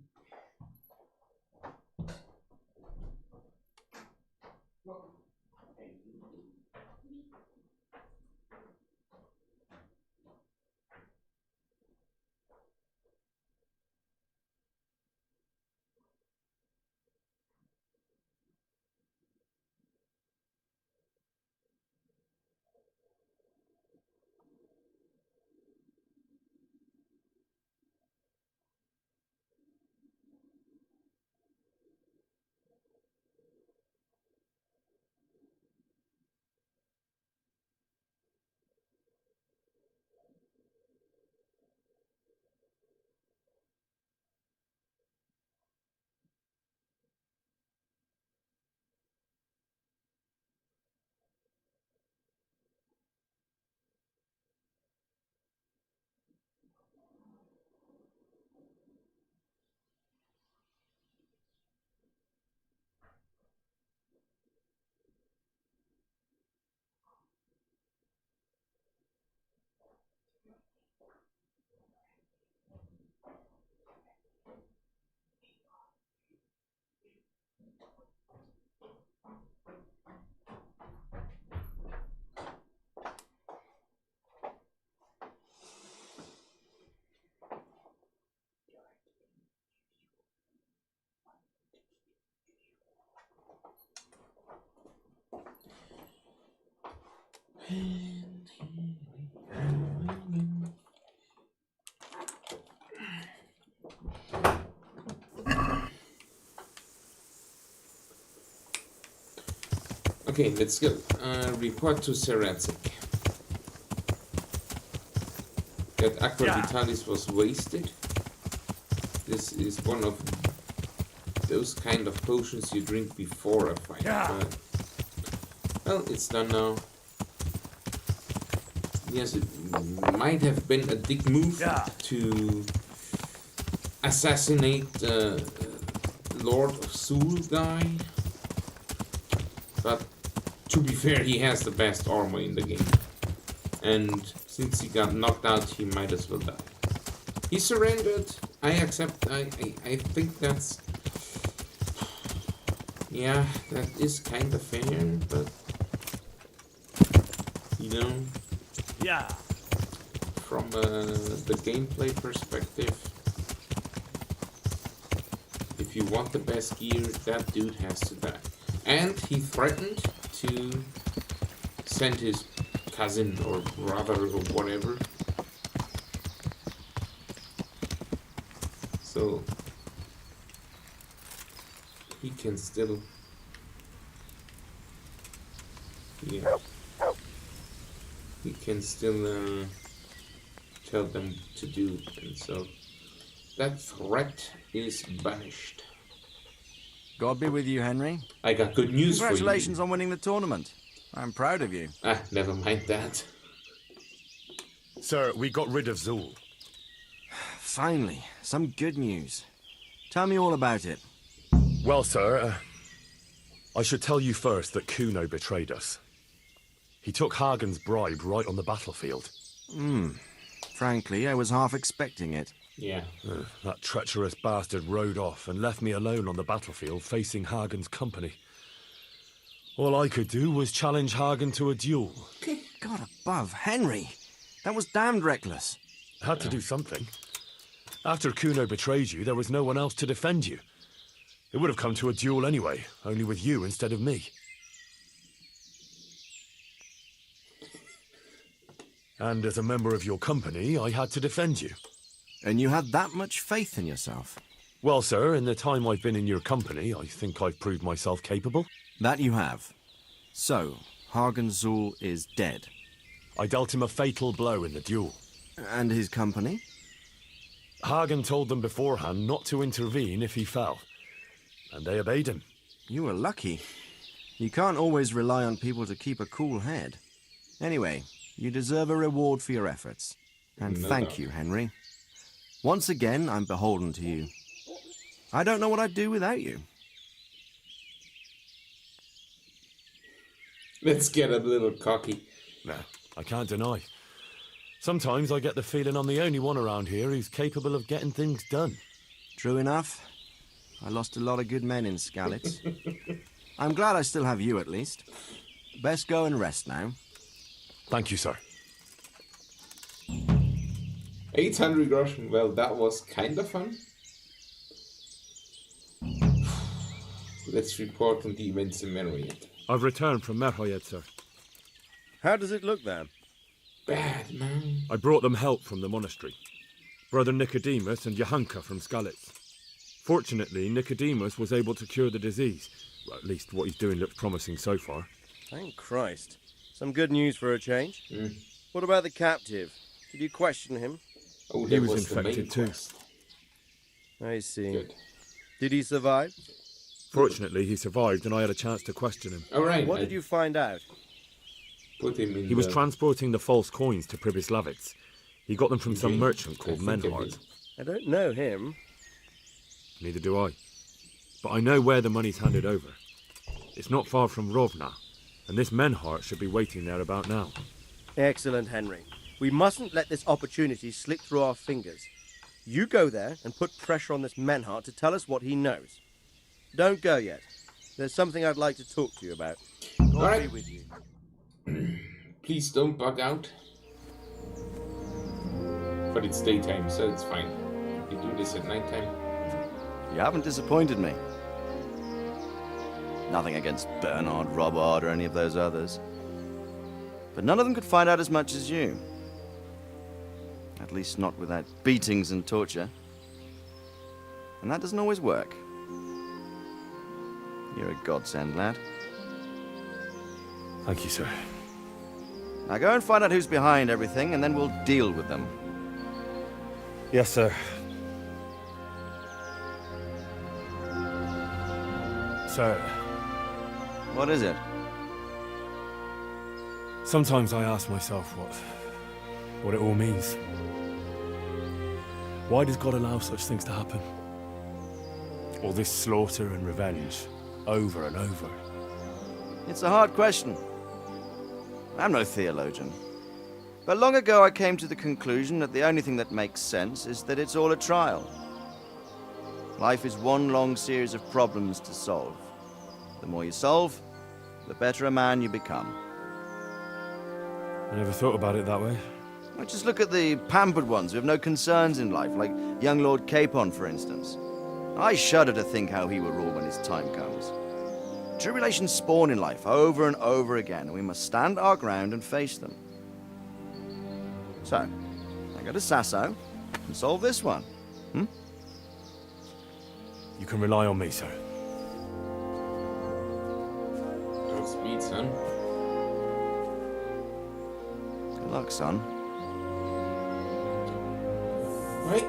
Okay, let's go. Report to Sir Radzig. That Aqua Vitalis was wasted. This is one of those kind of potions you drink before a fight. But, well, it's done now. Yes, it might have been a dick move to assassinate Lord of Zul guy. But to be fair, he has the best armor in the game. And since he got knocked out, he might as well die. He surrendered. I accept. I think that's... Yeah, that is kind of fair, but... You know... Yeah. From the gameplay perspective, if you want the best gear, that dude has to die. And he threatened to send his cousin or brother or whatever. So he can still, yeah, he can still tell them to do it, and so that threat is banished. God be with you, Henry. I got good news for you. Congratulations on winning the tournament. I'm proud of you. Ah, never mind that. Sir, we got rid of Zul. Finally, some good news. Tell me all about it. Well, sir, I should tell you first that Kuno betrayed us. He took Hagen's bribe right on the battlefield. Frankly, I was half expecting it. Yeah. That treacherous bastard rode off and left me alone on the battlefield facing Hagen's company. All I could do was challenge Hagen to a duel. God above, Henry! That was damned reckless. Had to do something. After Kuno betrayed you, there was no one else to defend you. It would have come to a duel anyway, only with you instead of me. And as a member of your company, I had to defend you. And you had that much faith in yourself? Well, sir, in the time I've been in your company, I think I've proved myself capable. That you have. So, Hagen Zul is dead. I dealt him a fatal blow in the duel. And his company? Hagen told them beforehand not to intervene if he fell. And they obeyed him. You were lucky. You can't always rely on people to keep a cool head. Anyway, you deserve a reward for your efforts. And thank you, Henry. Once again, I'm beholden to you. I don't know what I'd do without you. Let's get a little cocky. No, I can't deny. Sometimes I get the feeling I'm the only one around here who's capable of getting things done. True enough. I lost a lot of good men in Skalitz. I'm glad I still have you, at least. Best go and rest now. Thank you, sir. 800 groschen, well, that was kind of fun. Let's report on the events in Merhoyed. I've returned from Merhoyed, sir. How does it look there? Bad, man. I brought them help from the monastery. Brother Nicodemus and Johanka from Skalitz. Fortunately, Nicodemus was able to cure the disease. Well, at least what he's doing looks promising so far. Thank Christ. Some good news for a change. What about the captive? Did you question him? Oh, he was infected too. I see. Good. Did he survive? Fortunately, he survived and I had a chance to question him. All right. What did you find out? Put him in He was transporting the false coins to Pribyslavitz. He got them from some merchant called Menhart. I don't know him. Neither do I. But I know where the money's handed over. It's not far from Rovna, and this Menhart should be waiting there about now. Excellent, Henry. We mustn't let this opportunity slip through our fingers. You go there and put pressure on this Menhart to tell us what he knows. Don't go yet. There's something I'd like to talk to you about. God Alright. be with you. Please don't bug out. But it's daytime, so it's fine. You do this at nighttime. You haven't disappointed me. Nothing against Bernard, Robert, or any of those others. But none of them could find out as much as you. At least not without beatings and torture. And that doesn't always work. You're a godsend, lad. Thank you, sir. Now go and find out who's behind everything, and then we'll deal with them. Yes, sir. Sir. What is it? Sometimes I ask myself what it all means. Why does God allow such things to happen? All this slaughter and revenge, over and over. It's a hard question. I'm no theologian. But long ago I came to the conclusion that the only thing that makes sense is that it's all a trial. Life is one long series of problems to solve. The more you solve, the better a man you become. I never thought about it that way. Well, just look at the pampered ones who have no concerns in life, like young Lord Capon, for instance. I shudder to think how he will rule when his time comes. Tribulations spawn in life over and over again, and we must stand our ground and face them. So, I go to Sasso and solve this one. You can rely on me, sir. Godspeed, son. Good luck, son. Right.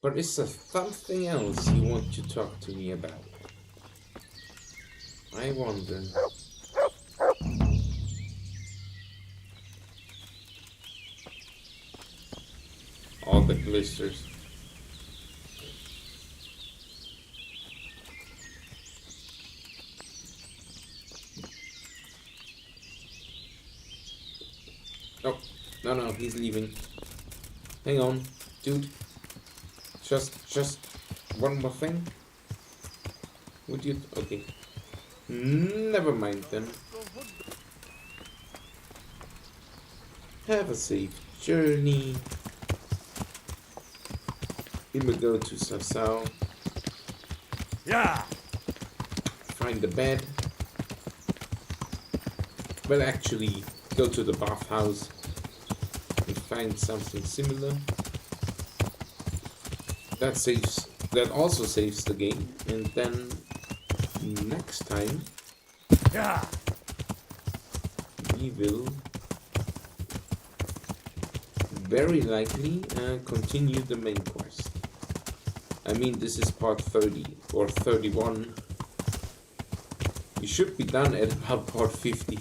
But is there something else you want to talk to me about? I wonder. All the blisters. Oh, no, he's leaving. Hang on, dude. Just one more thing. Would you? Okay. Never mind then. Have a safe journey. We will go to Sassau. Yeah. Find the bed. Well, actually, go to the bathhouse and find something similar. That also saves the game, and then next time we will very likely continue the main quest. I mean, this is part 30 or 31. We should be done at about part 50.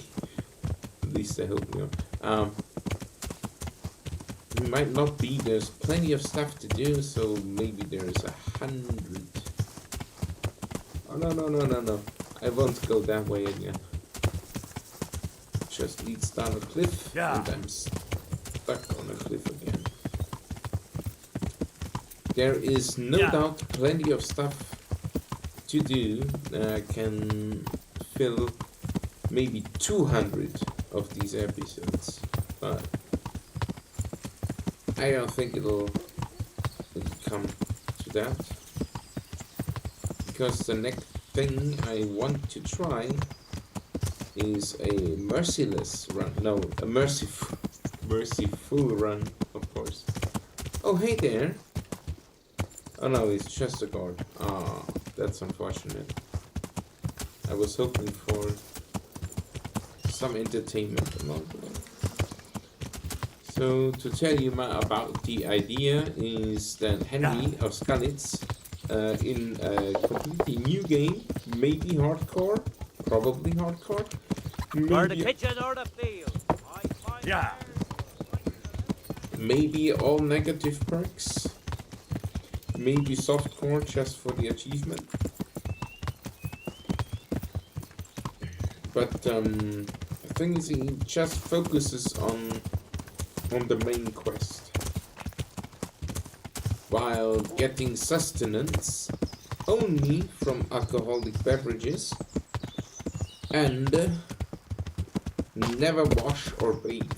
At least I hope we are. We might not be. There's plenty of stuff to do, so maybe there's 100. Oh no! I won't go that way again. Just leads down a cliff, and I'm stuck on a cliff again. There is no doubt plenty of stuff to do. Can fill maybe 200 of these episodes, but I don't think it'll come to that, because the next thing I want to try is a merciless run. No, a merciful run, of course. Oh, hey there. Oh no, it's just a guard. Ah, that's unfortunate. I was hoping for some entertainment along the way. So, to tell you about the idea is that Henry of Skalitz, in a completely new game, maybe hardcore, probably hardcore, Or the kitchen or the field. Yeah. Maybe all negative perks, maybe softcore just for the achievement. But thing is, he just focuses on the main quest, while getting sustenance only from alcoholic beverages and never wash or bathe.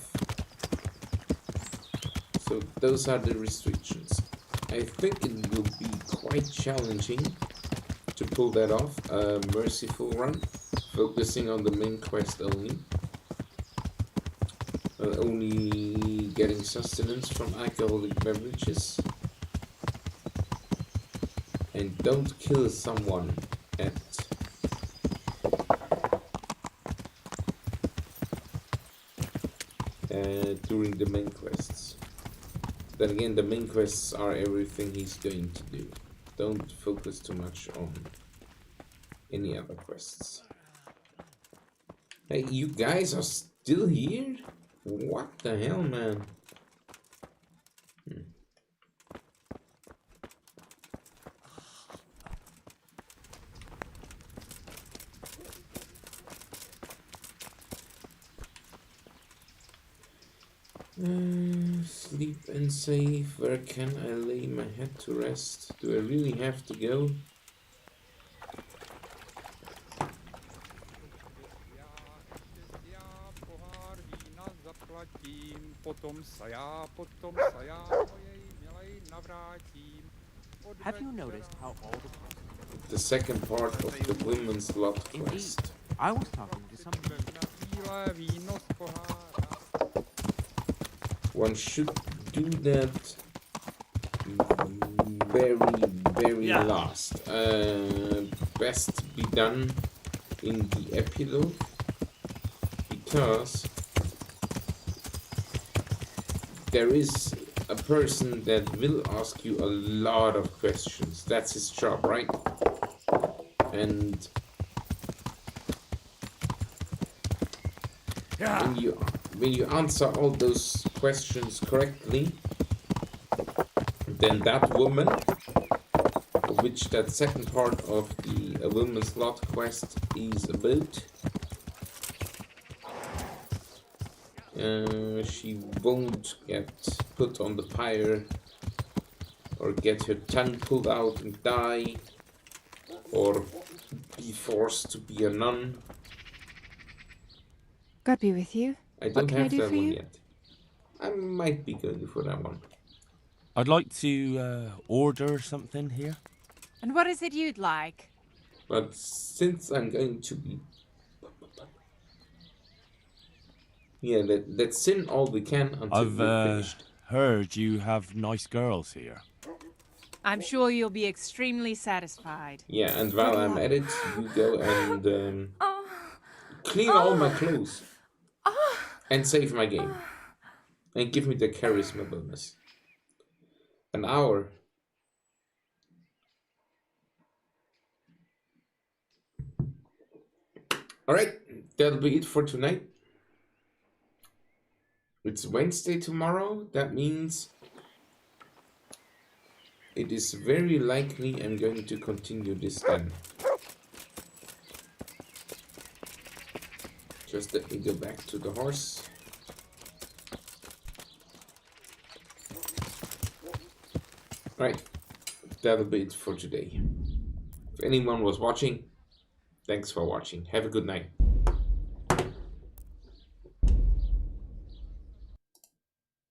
So those are the restrictions. I think it will be quite challenging to pull that off, a merciful run, focusing on the main quest only. Only getting sustenance from alcoholic beverages. And don't kill someone at during the main quests. Then again, the main quests are everything he's going to do. Don't focus too much on any other quests. Hey, you guys are still here? What the hell, man? Sleep and save. Where can I lay my head to rest? Do I really have to go? Have you noticed how all the second part of the women's lot quest. I was talking to someone. One should do that very last. Best be done in the epilogue, because there is a person that will ask you a lot of questions. That's his job, right? And when you answer all those questions correctly, then that woman, which that second part of the A Woman's Lot quest is about, she won't get put on the pyre or get her tongue pulled out and die, or be forced to be a nun. God be with you. I don't have that one yet. I might be going for that one. I'd like to order something here. And what is it you'd like? But since I'm going to be... Yeah, let's sin all we can until we're finished. Heard you have nice girls here. I'm sure you'll be extremely satisfied. Yeah, and while I'm at it, you go and clean all my clothes. And save my game. And give me the charisma bonus. An hour. Alright, that'll be it for tonight. It's Wednesday tomorrow. That means it is very likely I'm going to continue this then. Just let me go back to the horse. Right, that'll be it for today. If anyone was watching, thanks for watching. Have a good night.